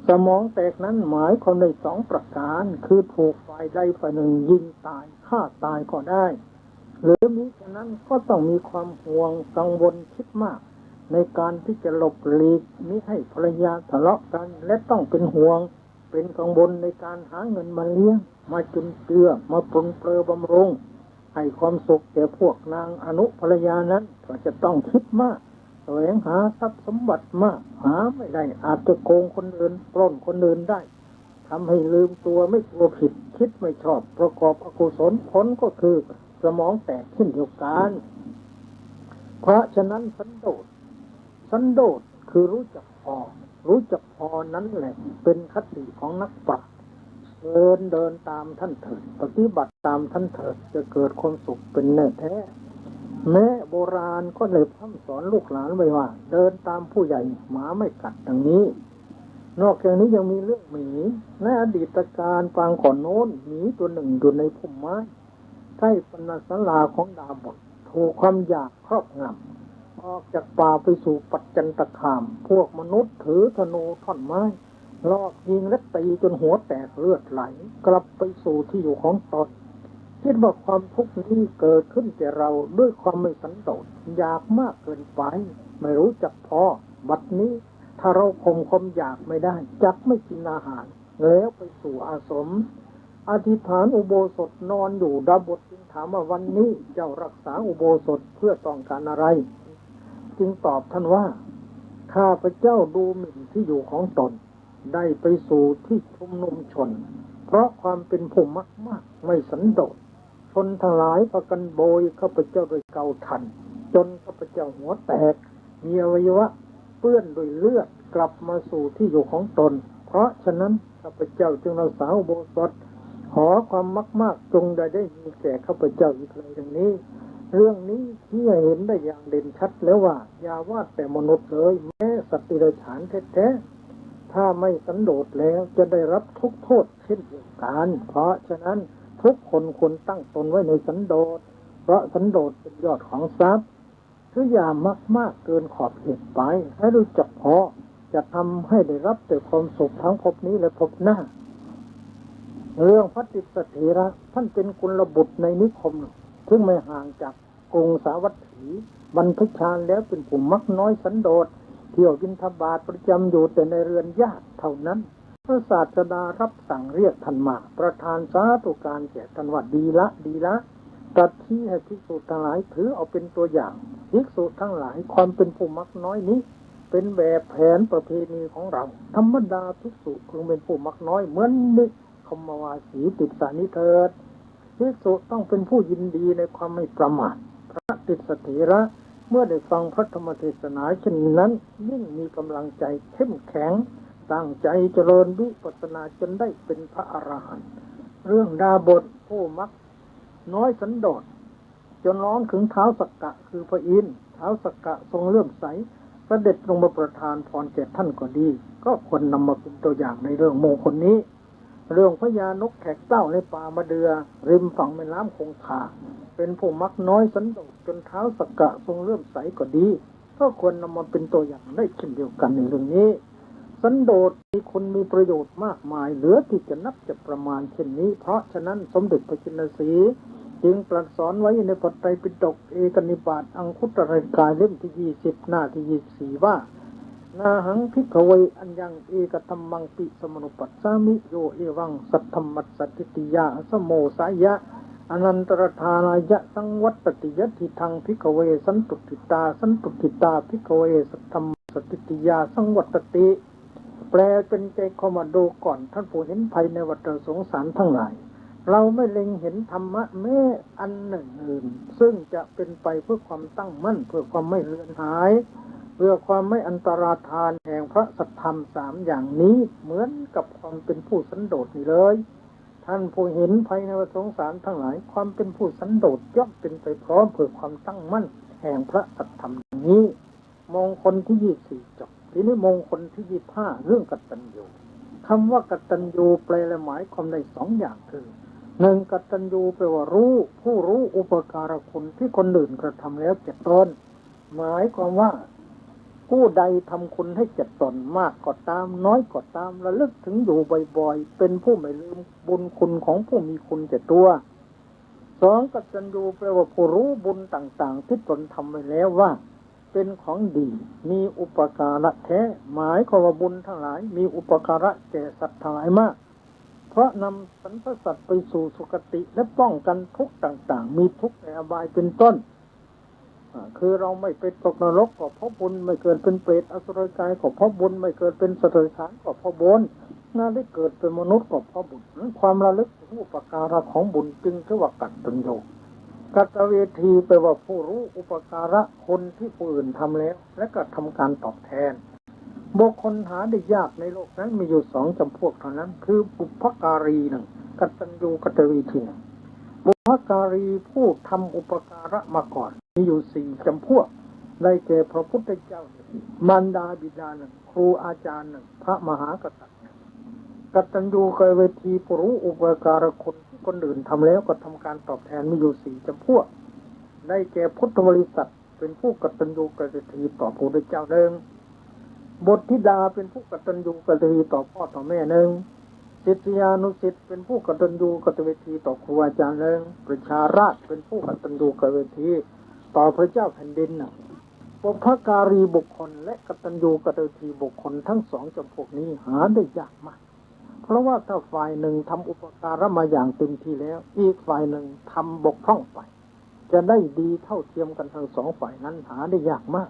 สมองแตกนั้นหมายความใน2ประการคือถูกฝ่ายใดฝ่ายหนึ่งยิงตายฆ่าตายก็ได้หรือมิฉะนั้นก็ต้องมีความห่วงกังวลคิดมากในการที่จะหลบหลีกมิให้ภรรยาทะเลาะกันและต้องเป็นห่วงเป็นกังวลในการหาเงินมาเลี้ยงมาจุนเจือมาปรนเปรอบำรุงให้ความสุขแก่พวกนางอนุภรรยานั้นก็จะต้องคิดมากแสวงหาทรัพย์สมบัติมากหาไม่ได้อาจจะโกงคนอื่นปล้นคนอื่นได้ทำให้ลืมตัวไม่กลัวผิดคิดไม่ชอบประกอบอกุศลผลก็คือสมองแตกเช่นเดียวกันเพราะฉะนั้นสันโดษคือรู้จักพอนั้นแหละเป็นคติของนักปราชญ์เดินตามท่านเถิดปฏิบัติตามท่านเถิดจะเกิดความสุขเป็นแน่แท้แม้โบราณก็เลยพร่ำสอนลูกหลานไว้ว่าเดินตามผู้ใหญ่หมาไม่กัดดังนี้นอกจากนี้ยังมีเรื่องหมีในอดีตการปางก่อนโน้นหมีตัวหนึ่งอยู่ในพุ่มไม้ใกล้ปณศาลาของดาบทถูกความอยากครอบงำออกจากป่าไปสู่ปัจจันตคามพวกมนุษย์ถือธนูท่อนไม้ลอบยิงและตีจนหัวแตกเลือดไหลกลับไปสู่ที่อยู่ของตนคิดว่าความทุกข์นี้เกิดขึ้นแก่เราด้วยความไม่สันโดษอยากมากเกินไปไม่รู้จักพอบัดนี้ถ้าเราข่มความอยากไม่ได้จักไม่กินอาหารแล้วไปสู่อาสมอธิษฐานอุโบสถนอนอยู่ดาบทจึงถามว่าวันนี้เจ้ารักษาอุโบสถเพื่อต้องการอะไรจึงตอบท่านว่าข้าพเจ้าดูหมิ่นที่อยู่ของตนได้ไปสู่ที่ชุมนุมชนเพราะความเป็นผู้มากไม่สันโดษชนทั้งหลายพากันโบยข้าพเจ้าโดยเกาทันจนข้าพเจ้าหัวแตกมีอวัยวะเปื้อนด้วยเลือดกลับมาสู่ที่อยู่ของตนเพราะฉะนั้นข้าพเจ้าจึงรักษาอุโบสถขอความมากจงได้มีแก่ข้าพเจ้าอีกเลยอย่างนี้เรื่องนี้ที่เห็นได้อย่างเด่นชัดแล้วว่าอย่าว่าแต่มนุษย์เลยแม้สัตว์ดิเรกชันแท้ๆถ้าไม่สันโดษแล้วจะได้รับทุกโทษเช่นเดียวกันเพราะฉะนั้นทุกคนควรตั้งตนไว้ในสันโดษเพราะสันโดษเป็นยอดของทรัพย์คืออย่ามากเกินขอบเขตไปให้รู้จักพอจะทำให้ได้รับแต่ความสุขทั้งภพนี้และภพหน้าเรื่องพระติสสเถระท่านเป็นกุลบุตรในนิคมซึ่งไม่ห่างจากกรุงสาวัตถีบรรพชาแล้วเป็นผู้มักน้อยสันโดษเที่ยวบิณฑบาตประจำอยู่แต่ในเรือนญาติเท่านั้นพระศาสดารับสั่งเรียกท่านมาประทานสาธุการแก่ท่านว่าดีละตรัสชี้ให้ภิกษุทั้งหลายถือเอาเป็นตัวอย่างภิกษุทั้งหลายความเป็นผู้มักน้อยนี้เป็นแบบแผนประเพณีของเราธรรมดาภิกษุพึงเป็นผู้มักน้อยเหมือนนิคมวาสีติสานิเถิดภิกษุต้องเป็นผู้ยินดีในความไม่ประมาทพระติสสเถระเมื่อได้ฟังพระธรรมเทศนาเช่นนั้นยิ่งมีกำลังใจเข้มแข็งตั้งใจเจริญวิปัสสนาจนได้เป็นพระอรหันต์เรื่องดาบทผู้มักน้อยสันโดษจนร้อนถึงเท้าสักกะคือพระอินทร์เท้าสักกะทรงเลื่อมใสเสด็จลงมาประทานพรแก่ท่านก็ดีก็ควรนำมาเป็นตัวอย่างในเรื่องมงคลนี้เรื่องพญานกแขกเต้าในป่ามะเดื่อริมฝั่งแม่น้ำคงคาเป็นผู้มักน้อยสันโดษจนเท้าสักกะทรงเลื่อมใสก็ดีก็ควรนำมาเป็นตัวอย่างได้เช่นเดียวกันในเรื่องนี้สันโดษมีคุณมีประโยชน์มากมายเหลือที่จะนับจะประมาณเช่นนี้เพราะฉะนั้นสมเด็จพระจินสีจึงตรัสสอนไว้ในพระไตรปิฎกเอกนิบาตอังคุตรนิกายเล่มที่20หน้าที่24ว่านาหังภิกขเวอัญญังเอกธัมมังปิสมนุปัสสามิโยเอวังสัทธัมมัสสติติยาสโมสายะอ อนันตรธานายะสังวัตติยติทังภิกขเวสันตุติตาสันตุติตาภิกขเวสัทธัมสติติยาสังวัตติแปลเป็นใจเข้ามาดูก่อนท่านผู้เห็นภัยในวัฏสงสารทั้งหลายเราไม่เล็งเห็นธรรมะแม้อันหนึ่งอื่นซึ่งจะเป็นไปเพื่อความตั้งมั่นเพื่อความไม่เลือนหายเพื่อความไม่อันตรธานแห่งพระสัทธรรมสามอย่างนี้เหมือนกับความเป็นผู้สันโดษนี่เลยท่านผู้เห็นภัยในวัฏสงสารทั้งหลายความเป็นผู้สันโดษย่อมเป็นไปพร้อมเพื่อความตั้งมั่นแห่งพระสัทธรรมอย่างนี้มงคลที่24จบทีนี้มงคลที่25เรื่องกตัญญูคำว่ากตัญญูแปลและหมายความได้สองอย่างคือหนึ่งกตัญญูแปลว่ารู้ผู้รู้อุปการะคุณที่คนอื่นกระทำแล้วแก่ตนหมายความว่าผู้ใดทำคุณให้แก่ตนมากก็ตามน้อยก็ตามระลึกถึงอยู่บ่อยๆเป็นผู้ไม่ลืมบุญคุณของผู้มีคุณแก่ตัวสองกตัญญูแปลว่าผู้รู้บุญต่างๆที่ตนทำไว้แล้วว่าเป็นของดีมีอุปการะแท้หมายความว่าบุญทั้งหลายมีอุปการะแก่สัตว์ทั้งหลายมากเพราะนำสรรพสัตว์ไปสู่สุคติและป้องกันทุกข์ต่างๆมีทุกข์ในอบายเป็นต้นคือเราไม่ไปตกนรกก็เพราะบุญไม่เกิดเป็นเปรตอสุรกายก็เพราะบุญไม่เกิดเป็นสัตว์เดรัจฉานก็เพราะบุญน่าได้เกิดเป็นมนุษย์ก็เพราะบุญความระลึกถึงอุปการะของบุญจึงถือว่ากัตตัญญูกัตเวทีแปลว่าผู้รู้อุปการะคนที่ผู้อื่นทำแล้วและก็ทำการตอบแทนบุคคลหาได้ยากในโลกนั้นมีอยู่สองจำพวกเท่านั้นคือบุพการีหนึ่งกัตตัญญูกัตเวทีหนึ่งบุพการีผู้ทำอุปการะมาก่อนมีอยู่สี่จำพวกได้แก่พระพุทธเจ้ามารดาบิดาหนึ่งครูอาจารย์หนึ่งพระมหากษัตริย์กัตตัญญูกัตเวทีผู้รู้อุปการะคนที่คนอื่นทำแล้วก็ทำการตอบแทนมีอยู่สี่จำพวกได้แก่พุทธบริษัทเป็นผู้กตัญญูกตเวทีต่อพระพุทธเจ้าหนึ่งบุตรธิดาเป็นผู้กตัญญูกตเวทีต่อพ่อต่อแม่หนึ่งศิษยานุศิษย์เป็นผู้กตัญญูกตเวทีต่อครูอาจารย์หนึ่งประชาราษฎร์เป็นผู้กตัญญูกตเวทีต่อพระเจ้าแผ่นดินหนึ่งบุพการีบุคคลและกตัญญูกตเวทีบุคคลทั้งสองจำพวกนี้หาได้ยากมากเพราะว่าถ้าฝ่ายหนึ่งทำอุปการะมาอย่างเต็มที่แล้วอีกฝ่ายหนึ่งทำบกพร่องไปจะได้ดีเท่าเทียมกันทั้งสองฝ่ายนั้นหาได้ยากมาก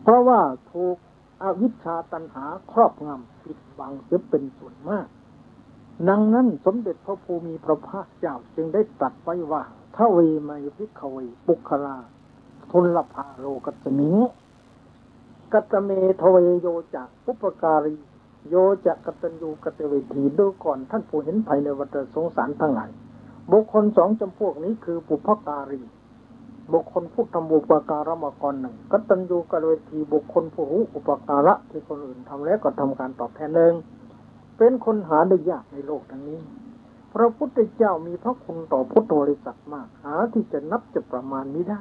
เพราะว่าถูกอวิชชาตัณหาครอบงำปิดบังเสียเป็นส่วนมากดังนั้นสมเด็จพระภูมิพระภาคเจ้าจึงได้ตรัสไว้ว่าทเวไมภิกขเวปุคคลาทุลภาโลกัสมิงกัตเมทเวโยจักปุปการีโยจะกตัญญูกตเวทีดูก่อนท่านผู้เห็นภัยในวัฏสงสารทั้งหลายบุคคลสองจำพวกนี้คือปุพการีบุคคลผู้ทำอุปการะมาก่อนหนึ่งกตัญญูกตเวทีบุคคลผู้รู้อุปการะที่คนอื่นทำแล้วก็ทำการตอบแทนหนึ่งเป็นคนหาได้ยากในโลกทั้งนี้พระพุทธเจ้ามีพระคุณต่อพุทธบริษัทมากหาที่จะนับจะประมาณไม่ได้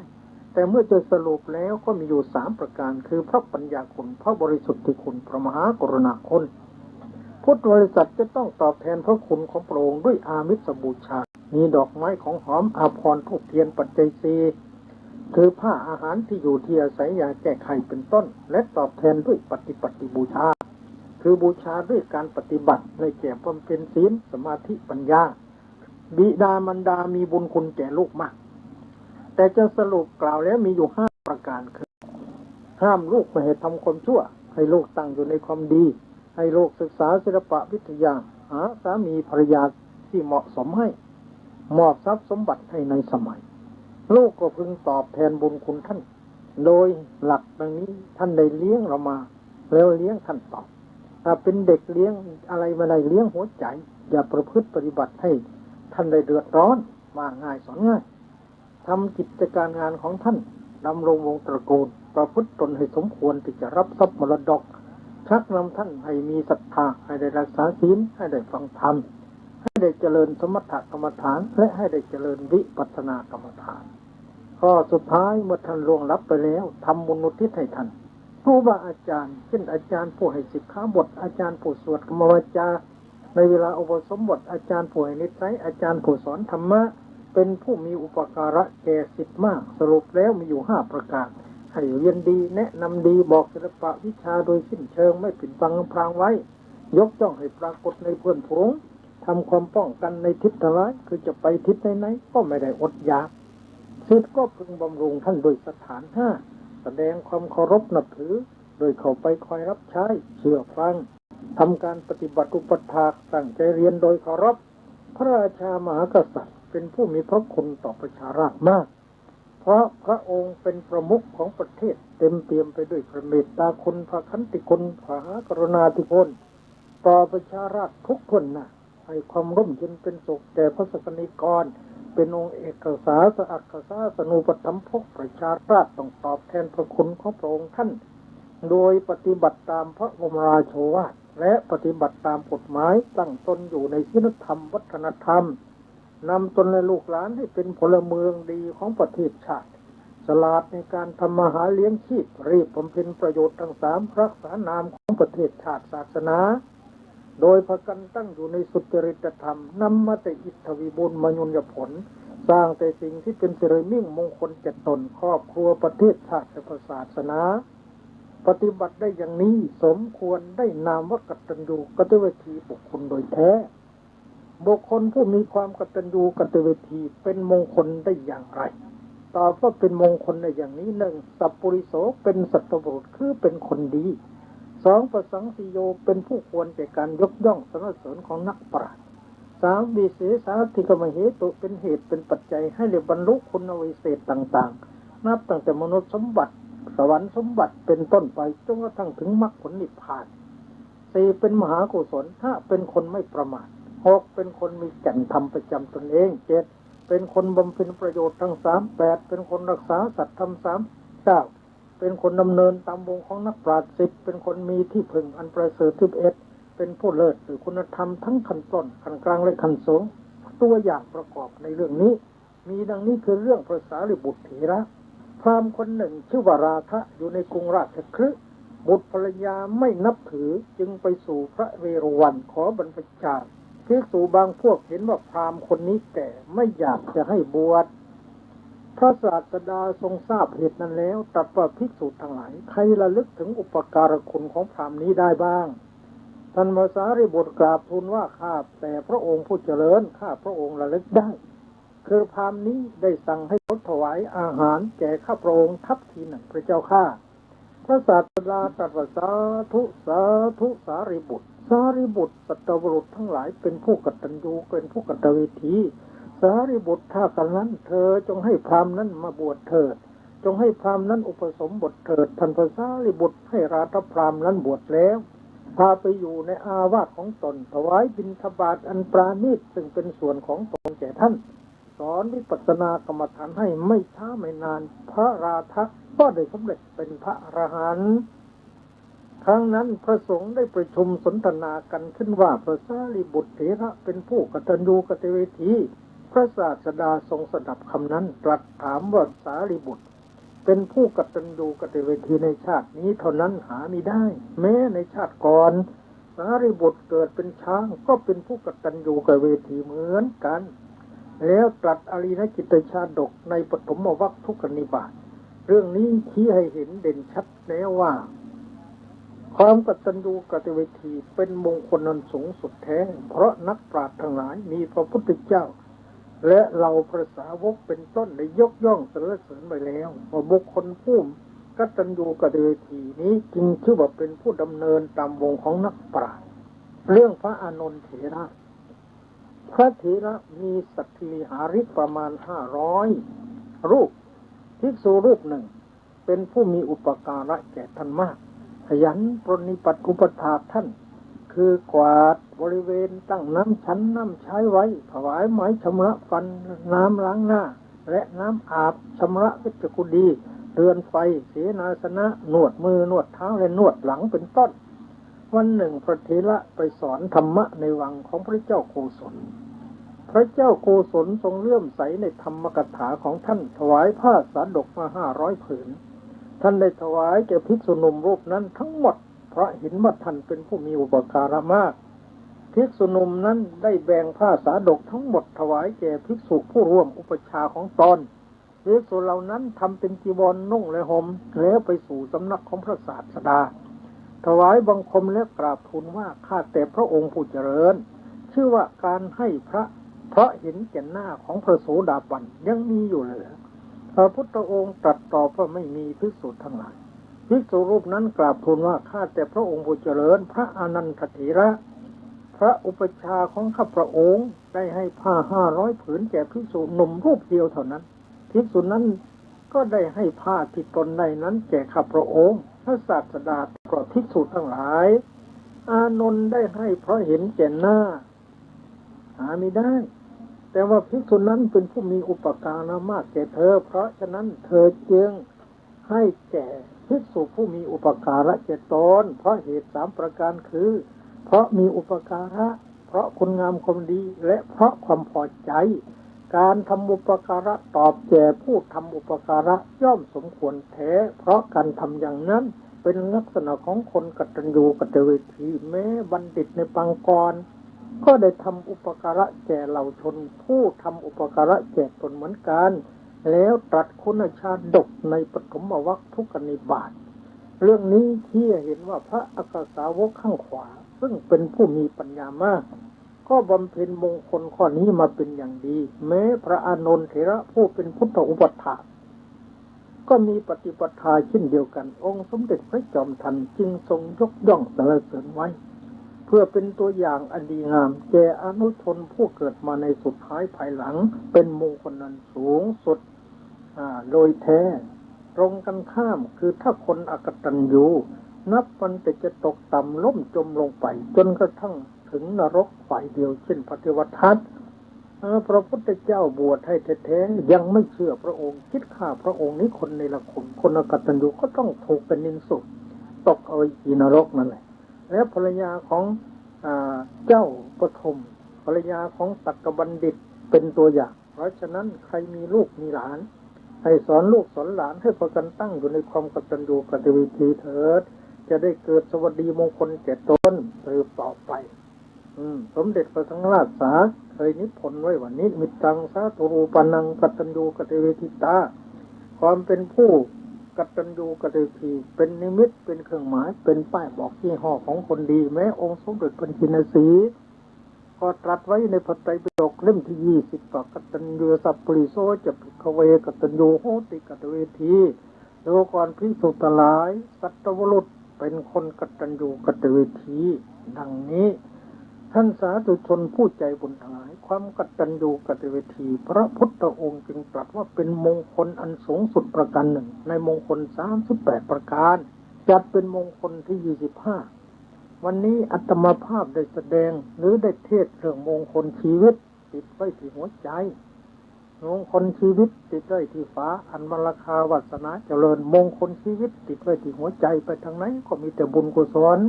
แต่เมื่อจะสรุปแล้วก็มีอยู่3ประการคือพระปัญญาคุณพระบริสุทธิคุณพระมหากรุณาคุณพุทธบริษัทจะต้องตอบแทนพระคุณของพระองค์ด้วยอามิสบูชามีดอกไม้ของหอมอาภรณ์ธูปเทียนปัจจัยสี่คือผ้าอาหารที่อยู่ที่อาศัยยาแก้ไขเป็นต้นและตอบแทนด้วยปฏิบูชาคือบูชาด้วยการปฏิบัติในแก่บำเพ็ญศีลสมาธิปัญญาบิดามารดามีบุญคุณแก่ลูกมากแต่จะสรุปกล่าวแล้วมีอยู่5ประการคือห้ามลูกไม่ให้ทำความชั่วให้ลูกตั้งอยู่ในความดีให้ลูกศึกษาศิลปวิทยาหาสามีภรรยาที่เหมาะสมให้มอบทรัพย์สมบัติให้ในสมัยลูกก็พึงตอบแทนบุญคุณท่านโดยหลักดังนี้ท่านได้เลี้ยงเรามาแล้วเลี้ยงท่านตอบถ้าเป็นเด็กเลี้ยงอะไรมาได้เลี้ยงหัวใจอย่าประพฤติปฏิบัติให้ท่านได้เดือดร้อนว่าง่ายสอนง่ายทำกิจการงานของท่านดำรงวงตระกูลประพฤติตนให้สมควรที่จะรับทรัพย์มรดกชักนำท่านให้มีศรัทธาให้ได้รักษาศีลให้ได้ฟังธรรมให้ได้เจริญสมถกรรมฐานและให้ได้เจริญวิปัสสนากรรมฐานข้อสุดท้ายเมื่อท่านล่วงลับไปแล้วทำบุญอุทิศให้ท่านครูบาอาจารย์เช่นอาจารย์ผู้ให้สิกขาบทอาจารย์ผู้สวดกรรมวาจาในเวลาอุปสมบทอาจารย์ผู้ให้นิสัยอาจารย์ผู้สอนธรรมะเป็นผู้มีอุปการะแก่ศิษย์มากสรุปแล้วมีอยู่5ประการให้เรียนดีแนะนำดีบอกศิลปะวิชาโดยสิ้นเชิงไม่ปิดบังพรางไว้ยกย่องให้ปรากฏในเพื่อนฝูง ทำความป้องกันในทิศทางร้ายคือจะไปทิศไหนๆก็ไม่ได้อดอยากศิษย์ก็พึงบำรุงท่านโดยสถานห้าแสดงความเคารพนับถือโดยเข้าไปคอยรับใช้เชื่อฟังทำการปฏิบัติอุปถากตั้งใจเรียนโดยเคารพพระราชามหากษัตริย์เป็นผู้มีพระคุณต่อประชาราษฎร์มากเพราะพระองค์เป็นประมุขของประเทศเต็มเปี่ยมไปด้วยพระเมตตาคุณพระขันติคุณพระกรุณาธิคุณต่อประชาราษฎร์ทุกคนนะให้ความร่มเย็นเป็นสุขแก่พระสกนิกรเป็นองค์เอกสาสอักษาสนูปถัมภกประชาราษฎร์ต้องตอบแทนพระคุณของพระองค์ท่านโดยปฏิบัติตามพระบรมราโชวาทและปฏิบัติตามกฎหมายตั้งตนอยู่ในศีลธรรมวัฒนธรรมนำตนและลูกหลานให้เป็นพลเมืองดีของประเทศชาติฉลาดในการทำมาหาเลี้ยงชีพรีบบำเพ็ญประโยชน์ทั้งสามรักษานามของประเทศชาติศาสนาโดยพากันตั้งอยู่ในสุจริตธรรมนำมาแต่อิทธวิบูลย์มยุญญผลสร้างแต่สิ่งที่เป็นสิริมิ่งมงคลแก่ตนครอบครัวประเทศชาติและศาสนาปฏิบัติได้อย่างนี้สมควรได้นามว่ากตัญญูกตเวทีบุคคลโดยแท้บุคคลผู้มีความกตัญญูกตเวทีเป็นมงคลได้อย่างไรตอบว่าเป็นมงคลในอย่างนี้หนึ่งสัพปุริโสเป็นสัตบุรุษคือเป็นคนดีสองประสังสิโยเป็นผู้ควรแก่การยกย่องสรรเสริญของนักปราชญ์สามวิเศษาธิกมเหตุเป็นเหตุเป็นปัจจัยให้ได้บรรลุคุณวิเศษต่างๆนับตั้งแต่มนุษย์สมบัติสวรรค์สมบัติเป็นต้นไปจนกระทั่งถึงมรรคผลนิพพานสี่เป็นมหากุศลห้าเป็นคนไม่ประมาทหกเป็นคนมีแก่นธรรมประจำตนเองเจ็ดเป็นคนบำเพ็ญประโยชน์ทั้งสามแปดเป็นคนรักษาสัตย์ธรรมสามเก้าเป็นคนดำเนินตามวงของนักปราชญ์สิบเป็นคนมีที่พึ่งอันประเสริฐ11เป็นผู้เลิศหรือคุณธรรมทั้งขั้นต้นขั้นกลางและขั้นสูงตัวอย่างประกอบในเรื่องนี้มีดังนี้คือเรื่องพระสารีบุตรเถระพราหมณ์คนหนึ่งชื่อว่าราธะอยู่ในกรุงราชคฤห์บุตรภรรยาไม่นับถือจึงไปสู่พระเวรุวันขอบรรพชาภิกษุบางพวกเห็นว่าพราหมณ์คนนี้แก่ไม่อยากจะให้บวชพระศาสดาทรงทราบเหตุนั้นแล้วตรัสว่าภิกษุทั้งหลายใครระลึกถึงอุปการคุณของพราหมณ์นี้ได้บ้างท่านพระสารีบุตรกราบทูลว่าข้าแต่พระองค์ผู้เจริญข้าพระองค์ระลึกได้คือพราหมณ์นี้ได้สั่งให้เขาถวายอาหารแก่ข้าพระองค์ทัพทีหนึ่งพระเจ้าข้าพระศาสดาตรัสว่าสาธุสาธุสารีบุตรสารีบุตรสัตบุรุษทั้งหลายเป็นผู้กตัญญูเป็นผู้กตเวทีสารีบุตรถ้ากันนั้นเธอจงให้พราหมณ์นั้นมาบวชเถิดจงให้พราหมณ์นั้นอุปสมบทเถิดท่านพระสารีบุตรให้ราชพราหมณ์นั้นบวชแล้วพาไปอยู่ในอาวาสของตนถวายบิณฑบาตอันปราณีตซึ่งเป็นส่วนของตนแก่ท่านสอนวิปัสสนากรรมฐานให้ไม่ช้าไม่นานพระราธะก็ได้สำเร็จเป็นพระอรหันต์ครั้งนั้นพระสงฆ์ได้ประชุมสนทนากันขึ้นว่าพระสารีบุตรเถระเป็นผู้กตัญญูกตเวทีพระศาสดาทรงสดับคำนั้นตรัสถามว่าสารีบุตรเป็นผู้กตัญญูกตเวทีในชาตินี้เท่านั้นหามิได้แม้ในชาติก่อนสารีบุตรเกิดเป็นช้างก็เป็นผู้กตัญญูกตเวทีเหมือนกันแล้วตรัสอริยกิตติชาดกในปฐมวรรคทุกขนิบาตเรื่องนี้ชี้ให้เห็นเด่นชัดแล้วว่าความกตัญญูกตเวทีเป็นมงคลอันสูงสุดแท้เพราะนักปราชญ์ทั้งหลายมีพระพุทธเจ้าและเราพระสาวกเป็นต้นได้ยกย่องสรรเสริญไปแล้วว่าบุคคลผู้กตัญญูกตเวทีนี้จึงชื่อว่าเป็นผู้ดำเนินตามวงของนักปราชญ์เรื่องพระอานนท์เถระพระเถระมีสัตถิหาริกประมาณ500รูปภิกษุรูปหนึ่งเป็นผู้มีอุปการะแก่ท่านมากขยันปรนนิบัติอุปถากท่านคือกวาดบริเวณตั้งน้ำชั้นน้ำใช้ไว้ถวายไม้ชำระฟันน้ำล้างหน้าและน้ำอาบชำระเวชกุฎีเรือนไฟเสนาสนะนวดมือนวดเท้าและนวดหลังเป็นต้นวันหนึ่งพระเถระไปสอนธรรมะในวังของพระเจ้าโกศลพระเจ้าโกศลทรงเลื่อมใสในธรรมกถาของท่านถวายผ้าสาดกมา500 ผืนท่านได้ถวายแก่ภิกษุหนุ่มรูปนั้นทั้งหมดเพราะเห็นว่าท่านเป็นผู้มีอุปการะมากภิกษุหนุ่มนั้นได้แบ่งผ้าสาดกทั้งหมดถวายแก่ภิกษุผู้ร่วมอุปชาของตนภิกษุเหล่านั้นทำเป็นจีวรนุ่งและห่มแล้วไปสู่สำนักของพระศาสดาถวายบังคมและกราบทูลว่าข้าแต่พระองค์ผู้เจริญ ชื่อว่าการให้พระเพราะเห็นแก่หน้าของพระโสดาบันยังมีอยู่เลยพระพุทธองค์ตรัสตอบว่าไม่มีภิกษุทั้งหลายภิกษุรูปนั้นกราบทูลว่าข้าแต่พระองค์ผู้เจริญพระอนันตเถระพระอุปชาของข้าพระองค์ได้ให้ผ้า500 ผืนแก่ภิกษุหนุ่มรูปเดียวเท่านั้นภิกษุนั้นก็ได้ให้ผ้าที่ตนได้นั้นแก่ข้าพระองค์พระศาสดาตรัสภิกษุทั้งหลายอานนท์ได้ให้เพราะเห็นแก่หน้าหาไม่ได้แต่ว่าภิกษุนั้นเป็นผู้มีอุปการะมากแก่เธอเพราะฉะนั้นเธอจึงให้แก่ภิกษุผู้มีอุปการะแก่ตนเพราะเหตุ3 ประการคือเพราะมีอุปการะเพราะคุณงามความดีและเพราะความพอใจการทำอุปการะตอบแก่ผู้ทำอุปการะย่อมสมควรแท้เพราะการทำอย่างนั้นเป็นลักษณะของคนกตัญญูกตเวทีแม้บัณฑิตในปางกรก็ได้ทำอุปการะแก่เหล่าชนผู้ทำอุปการะแก่ตนเหมือนกันแล้วตรัสคุณชาดกในปฐมวรรคทุกนิบาตเรื่องนี้ที่เห็นว่าพระอัครสาวกข้างขวาซึ่งเป็นผู้มีปัญญามากก็บำเพ็ญมงคลข้อนี้มาเป็นอย่างดีแม้พระอานนท์เถระผู้เป็นพุทธอุปถากก็มีปฏิปทาเช่นเดียวกันองค์สมเด็จพระจอมไตรจึงทรงยกย่องสรรเสริญไว้เพื่อเป็นตัวอย่างอันดีงามแก่อนุชนผู้เกิดมาในสุดท้ายภายหลังเป็นมงคลนั้นสูงสุดโดยแท้ตรงกันข้ามคือถ้าคนอกตัญญูนับวันแต่จะตกต่ำล้มจมลงไปจนกระทั่งถึงนรกฝ่ายเดียวเช่นพระเทวทัตพระพุทธเจ้าบวชให้แท้ๆยังไม่เชื่อพระองค์คิดฆ่าพระองค์นี้คนในละคนอกตัญญูก็ต้องถูกเป็นนินสุดตกเอาอีนรกนั่นแหละและภรรยาของเจ้าปฐมภรรยาของตักกบัณฑิตเป็นตัวอย่างเพราะฉะนั้นใครมีลูกมีหลานให้สอนลูกสอนหลานให้พากันตั้งอยู่ในความกตัญญูกตเวทีเถิดจะได้เกิดสวัสดีมงคลแก่ตนสืบต่อไปสมเด็จพระสังฆราชสาเคยนิพนธ์ไว้ว่านิมิตตังสาธุรูปนังกตัญญูกตเวทิตาความเป็นผู้กตัญญูกตเวทีเป็นนิมิตเป็นเครื่องหมายเป็นป้ายบอกยี่ห้อของคนดีแม้องค์สมเด็จพระชินสีห์ก็ตรัสไว้ในพระไตรปิฎกเล่มที่20กตัญญูสัพปริโสจะภิกขเวกตัญญูโหติกตเวทีดูก่อนภิกษุทั้งหลายสัตวรุษเป็นคนกตัญญูกตเวทีดังนี้ท่านสาธุชนผู้ใจบุญทั้งหลายความกตัญญูกตเวทีพระพุทธองค์จึงตรัสว่าเป็นมงคลอันสูงสุดประการหนึ่งในมงคล38ประการจัดเป็นมงคลที่25วันนี้อาตมาภาพได้แสดงหรือได้เทศเรื่องมงคลชีวิตติดไว้ที่หัวใจมงคลชีวิตติดไว้ที่ฟ้าอันมรคาวาสนาเจริญมงคลชีวิตติดไว้ที่หัวใจไปทางไหนก็มีแต่บุญกุศล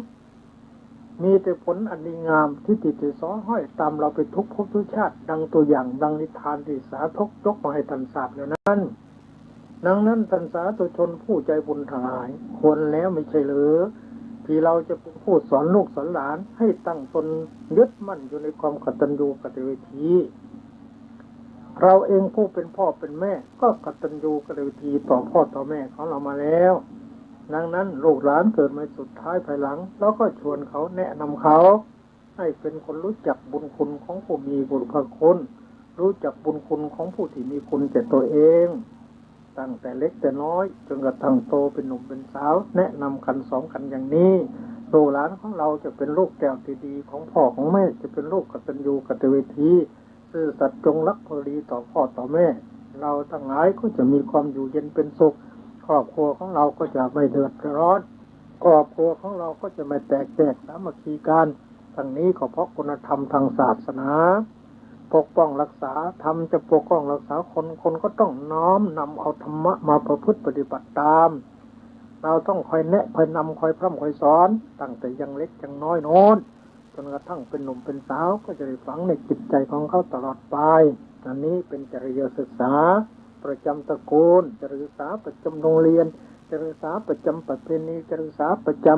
มีแต่ผลอันดีงามที่ติดที่ซ้อห้อยตามเราไปทุกภพทุกชาติดังตัวอย่างดังนิทานที่สาธกยกมาให้ท่านทราบแล้วนั้นดังนั้นท่านสาธุชนผู้ใจบุญทั้งหลายควรแล้วไม่ใช่หรือที่เราจะเป็นผู้สอนลูกสอนหลานให้ตั้งตนยึดมั่นอยู่ในความกตัญญูกตเวทีเราเองผู้เป็นพ่อเป็นแม่ก็กตัญญูกตเวทีต่อพ่อต่อแม่ของเรามาแล้วดังนั้นลูกหลานเกิดมาสุดท้ายภายหลังแล้วก็ชวนเขาแนะนำเขาให้เป็นคนรู้จักบุญคุณของผู้มีบุญคุณรู้จักบุญคุณของผู้ที่มีคุณแก่ตัวเองตั้งแต่เล็กแต่น้อยจนกระทั่งโตเป็นหนุ่มเป็นสาวแนะนำกันสอนกันอย่างนี้ลูกหลานของเราจะเป็นลูกแก้วที่ดีของพ่อของแม่จะเป็นลูกกตัญญูกตเวทีซื่อสัตย์จงรักภักดีต่อพ่อต่อแม่เราทั้งหลายก็จะมีความอยู่เย็นเป็นสุขครอบครัวของเราก็จะไม่เดือดร้อนครอบครัวของเราก็จะไม่แตกแยกสามัคคีกันทั้งนี้ก็เพราะคุณธรรมทางศาสนาปกป้องรักษาธรรมจะปกป้องรักษาคนก็ต้องน้อมนำเอาธรรมะมาประพฤติปฏิบัติตามเราต้องคอยแนะคอยนำคอยพร่ำคอยสอนตั้งแต่ยังเล็กยังน้อยโน้นจนกระทั่งเป็นหนุ่มเป็นสาวก็จะได้ฝังในจิตใจของเขาตลอดไปอันนี้เป็นจริยศึกษาประจำตระกูลจริยศึกษาประจำโรงเรียนจริยศึกษาประจำประเพณีจริยศึกษาประจ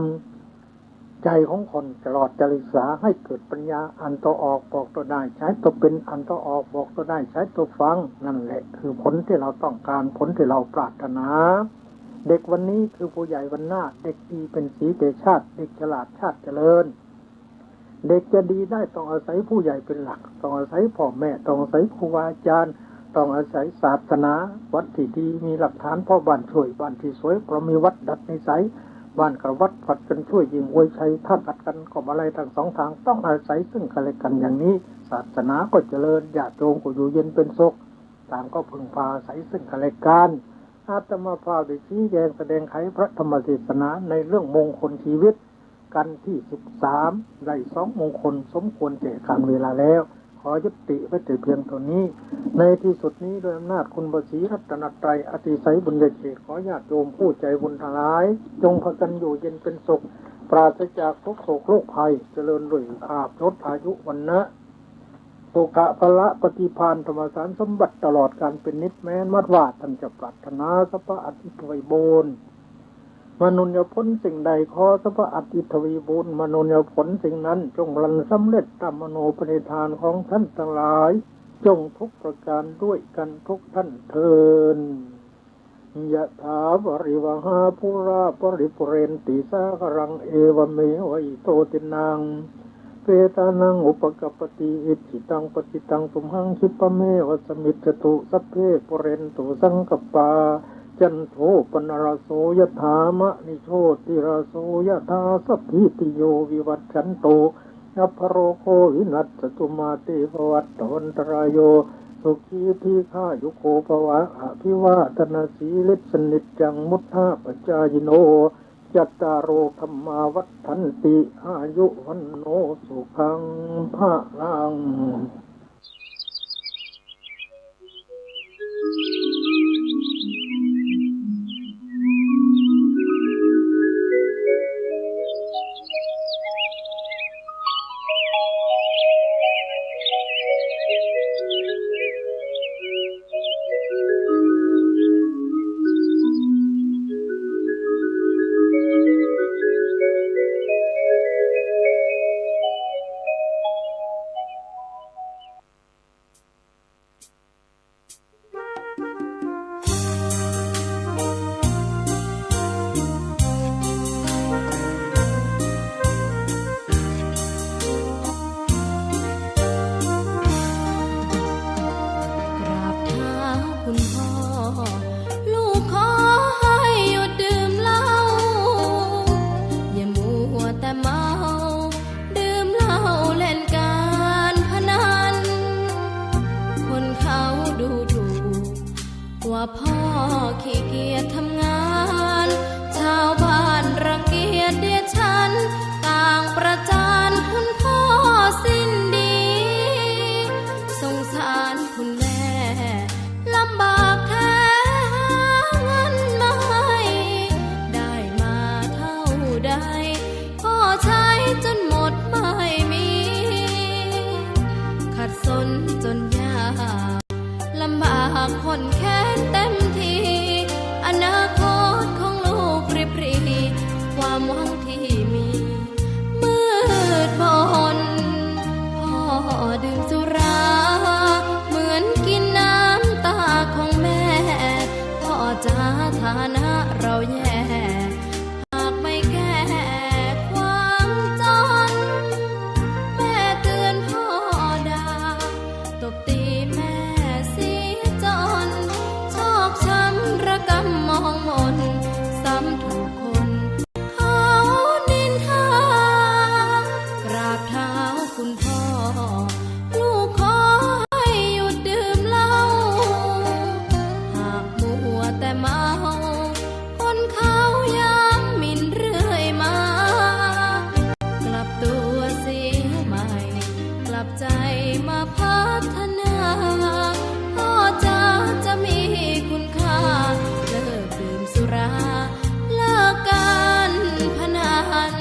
ำใจของคนตลอดจริยศึกษาให้เกิดปัญญาอ่านตัวออกบอกตัวได้ใช้ตัวเป็นอ่านตัวออกบอกตัวได้ใช้ตัวฟังนั่นแหละคือผลที่เราต้องการผลที่เราปรารถนาเด็กวันนี้คือผู้ใหญ่วันหน้าเด็กดีเป็นสีแก่ชาติเด็กฉลาดชาติเจริญ เด็กจะดีได้ต้องอาศัยผู้ใหญ่เป็นหลักต้องอาศัยพ่อแม่ต้องอาศัยครูบาอาจารย์ต้องอาศัยศาสนาวัดที่ดีมีหลักฐานพ่อบ้านช่วยบ้านที่สวยเพราะมีวัดดัดนิสัยบ้านกับวัดผัดกันช่วยยิงอวยชัยถ้าขัดกันก็อะไรทั้งสองทางต้องอาศัยซึ่งกันและกันอย่างนี้ศาสนาก็เจริญญาติโยมก็อยู่เย็นเป็นสุขต่างก็พึงพาอาศัยซึ่งกันและกันอาตมาภาพได้ชี้แจงแสดงไขพระธรรมเทศนาในเรื่องมงคลชีวิตกันที่13ได้2มงคลสมควรแก่การเวลาแล้วขอยุติไว้แต่เพียงเท่านี้ในที่สุดนี้โดยอำนาจคุณพระศรีรัตนตรัยอติไสยบุญญาเขตขอญาติโยมผู้ใจบุญทั้งหลายจงพากันอยู่เย็นเป็นสุขปราศจากทุกโศกโรคภัยเจริญรุ่งอาภยศอายุวันนะสุขะพละปฏิภาณธรรมสารสมบัติตลอดการเป็นนิจแม้นมัดว่าท่านจะปรารถนาสัพพะอธิทวีบูรณ์มนุษย์ผลสิ่งใดขอสัพพะอธิทวีบูรณ์มนุษย์ผลสิ่งนั้นจงรันสำเร็จตามมโนปณิธานของท่านทั้งหลายจงทุกประการด้วยกันทุกท่านเทินยะถาวริวหาภูราปริปุเรนติสาครังเอวเมวัยโตตินังเปตานังอุปกปปติอิจิตังปฏิตังตุมหังคิปะเมวะสมิจจตุสัพเพปุเรนตุสังกปาจันโทปนรโสยถามะนิโชติรโสยถาสัพพิติโยวิวัชชันโตอัปโรโควินัสสตุมาเตภวัตวันตรายโยสุขีทีฆายุโกภวะอภิวาทนาสีลิสนิจจังมุทธาปจายโนจัตตารโอธรรมาวัฏฐันติอายุวันโนสุขังภะลังว่าพ่อขี้เกียจทำงานชาวบ้านรังเกียจเดียฉันต่างประจานคุณพ่อสิ้นดีสงสารคุณแม่ลำบากแท้หาเงินมาให้ได้มาเท่าใดพ่อใช้จนหมดไม่มีขัดสนจนยากลำบากคนแค้นเต็มทีอนาคตของลูกริบหรี่ความหวังที่มีมืดมนพ่อดื่มสุราเหมือนกินน้ำตาของแม่พ่อจ๋าฐานะเราแย่หากไม่แก้ความจนแม่เตือนพ่อด่าตบตีแม่จนชอกช้ำระกำมองมนซ้ำถูกคนเขานินทากราบเท้าคุณพ่อลูกขอให้หยุดดื่มเหล้าหากมัวแต่เมาคนเขาย้ำหมิ่นเรื่อยมากลับตัวเสียใหม่กลับใจมาพัฒนาจะมีคุณค่าเลิกดื่มสุราเลิกการพนัน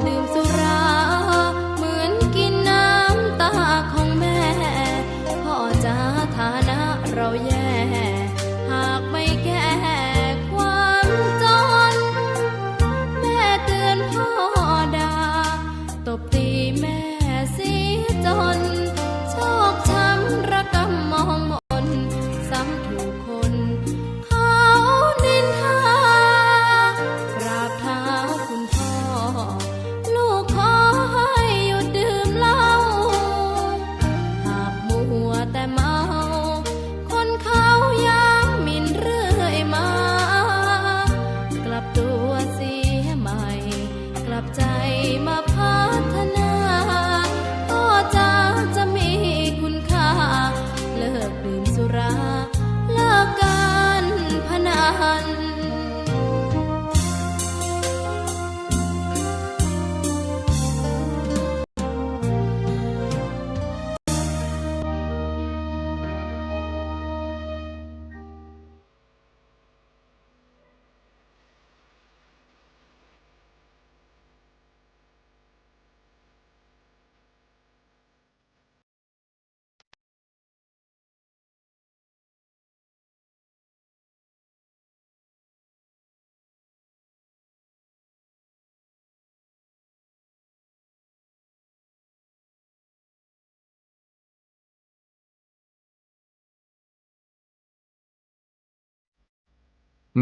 ดื่มสุราเหมือนกินน้ำ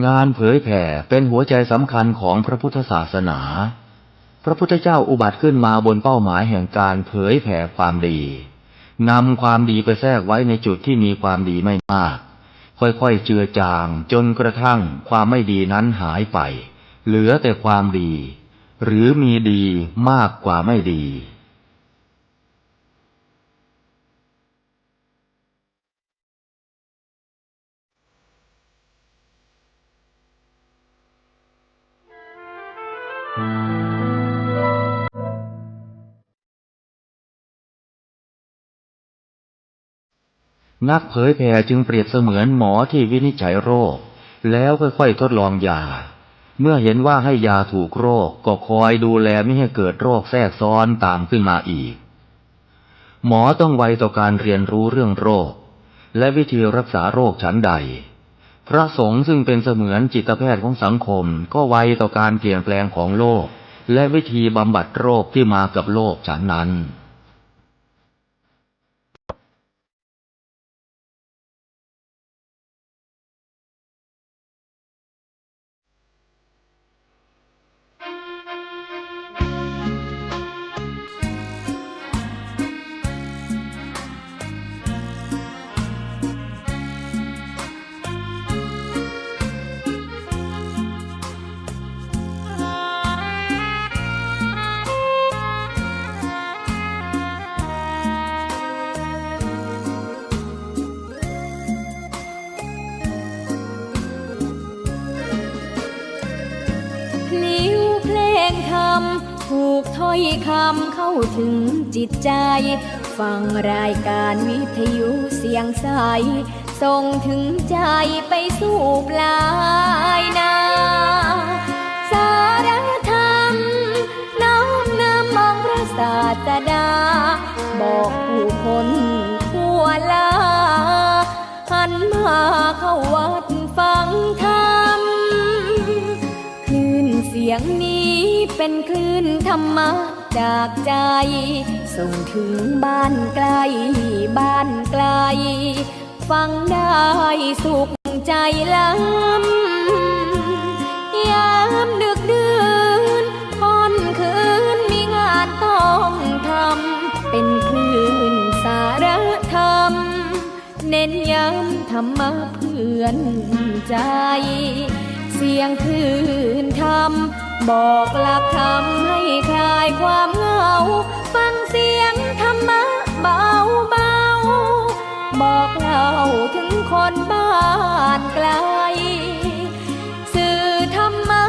งานเผยแผ่เป็นหัวใจสำคัญของพระพุทธศาสนา พระพุทธเจ้าอุบัติขึ้นมาบนเป้าหมายแห่งการเผยแผ่ความดีนำความดีไปแทรกไว้ในจุดที่มีความดีไม่มากค่อยๆเจือจางจนกระทั่งความไม่ดีนั้นหายไปเหลือแต่ความดีหรือมีดีมากกว่าไม่ดีนักเผยแผ่จึงเปรียบเสมือนหมอที่วินิจฉัยโรคแล้วค่อยๆทดลองยาเมื่อเห็นว่าให้ยาถูกโรคก็คอยดูแลไม่ให้เกิดโรคแทรกซ้อนตามขึ้นมาอีกหมอต้องไวต่อการเรียนรู้เรื่องโรคและวิธีรักษาโรคฉันใดพระสงฆ์ซึ่งเป็นเสมือนจิตแพทย์ของสังคมก็ไวต่อการเปลี่ยนแปลงของโลกและวิธีบำบัดโรคที่มากับโลกฉันนั้นพลิ้วเพลงธรรมถูกถ้อยคำเข้าถึงจิตใจ ฟังรายการวิทยุเสียงใสส่งถึงใจไปสู่ปลายนาสารธรรมน้อมนำมองพระศาสดาบอกผู้คนทั่วลาหันมาเข้าวัดฟังธรรมคลื่นเสียงนี้เป็นคลื่นธรรมะจากใจส่งถึงบ้านไกลบ้านไกลฟังได้สุขใจล้ำยามดึกดื่นค่ำคืนมีงานต้องทำเป็นคลื่นสารธรรมเน้นย้ำธรรมะเพื่อนใจเสียงคลื่นธรรมบอกหลักธรรมให้คลายความเหงาฟังเสียงธรรมะเบาเบาบอกเล่าถึงคนบ้านไกลสื่อธรรมะ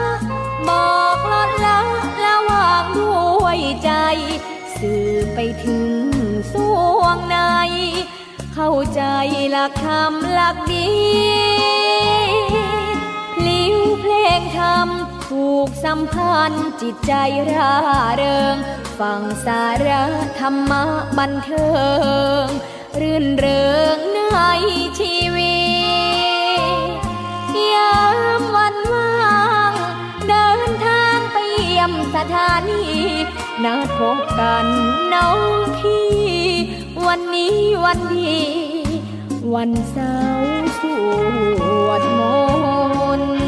บอกลดละระหว่างด้วยใจสื่อไปถึงสวงในเข้าใจหลักธรรมหลักดีพลิ้วเพลงธรรมผูกสัมพันธ์จิตใจร่าเริงฟังสาระธรรมะบันเทิงรื่นเริงในชีวิตยามวันว่างเดินทางไปเยี่ยมสถานีนัดพบกันน้องพี่วันนี้วันดีวันเสาร์สวดมนต์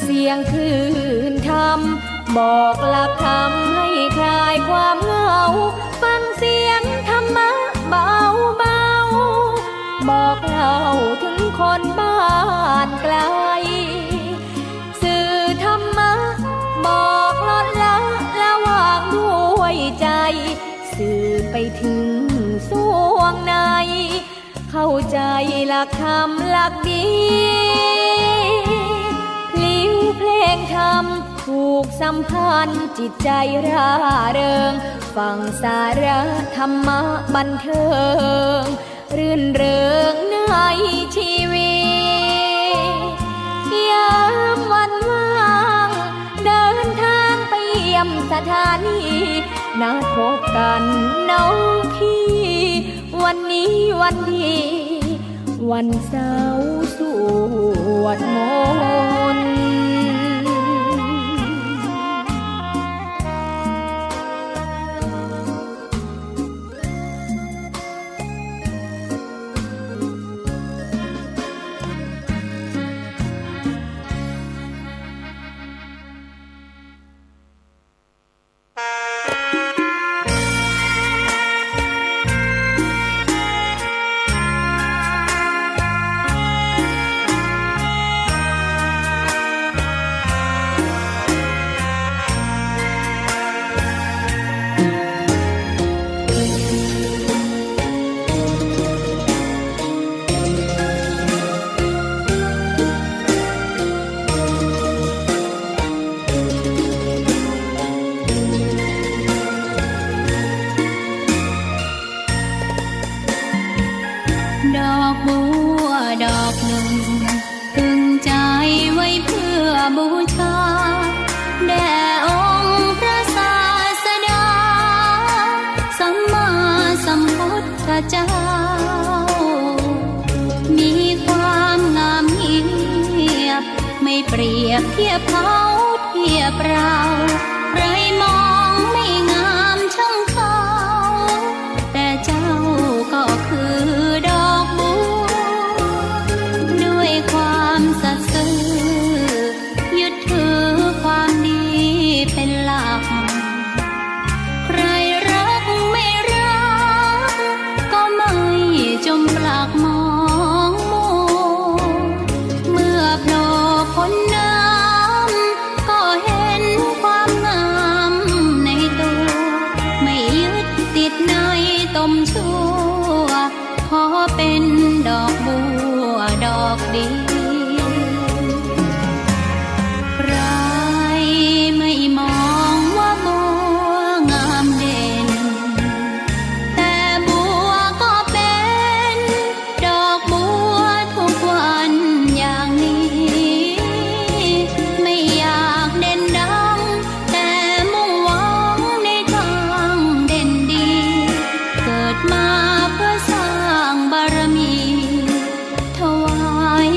เสียงคลื่นธรรมบอกหลักธรรมให้คลายความเหงาฟังเสียงธรรมะเบาเบาบอกเล่าถึงคนบ้านไกลสื่อธรรมะบอกลดละระหว่างด้วยใจสื่อไปถึงสวงในเข้าใจหลักธรรมหลักดีเพลงธรรมผูกสัมพันธ์จิตใจร่าเริงฟังสาระธรรมะบันเทิงรื่นเริงในชีวิตยามวันว่างเดินทาง สถานีนัดพบกันน้องพี่วันนี้วันดีวันเสาร์สวดมนต์ดอกบัวดอกหนึ่งตึงใจไว้เพื่อบูชาแด่องค์พระศาสดาสัมมาสัมพุทธเจ้ามีความงามเงียบไม่เปรียบเทียบเขาเทียบเราใครมองไม่งามช่างเขาแต่เจ้าก็คือดอกบัวด้วยความสัตย์ซื่อยึดถือความดีเป็นหลักใครรักไม่รักก็ไม่จมปลักมองมัวเมื่อโผล่พ้นน้ำก็เห็นความงามในตัวไม่ยึดติดในตมชั่วขอเป็นดอกบัวดอกดีใครไม่มองว่าบัวงามเด่นแต่บัวก็เป็นดอกบัวทุกวันอย่างนี้ไม่อยากเด่นดังแต่มุ่งหวังในทางเด่นดีเกิดมา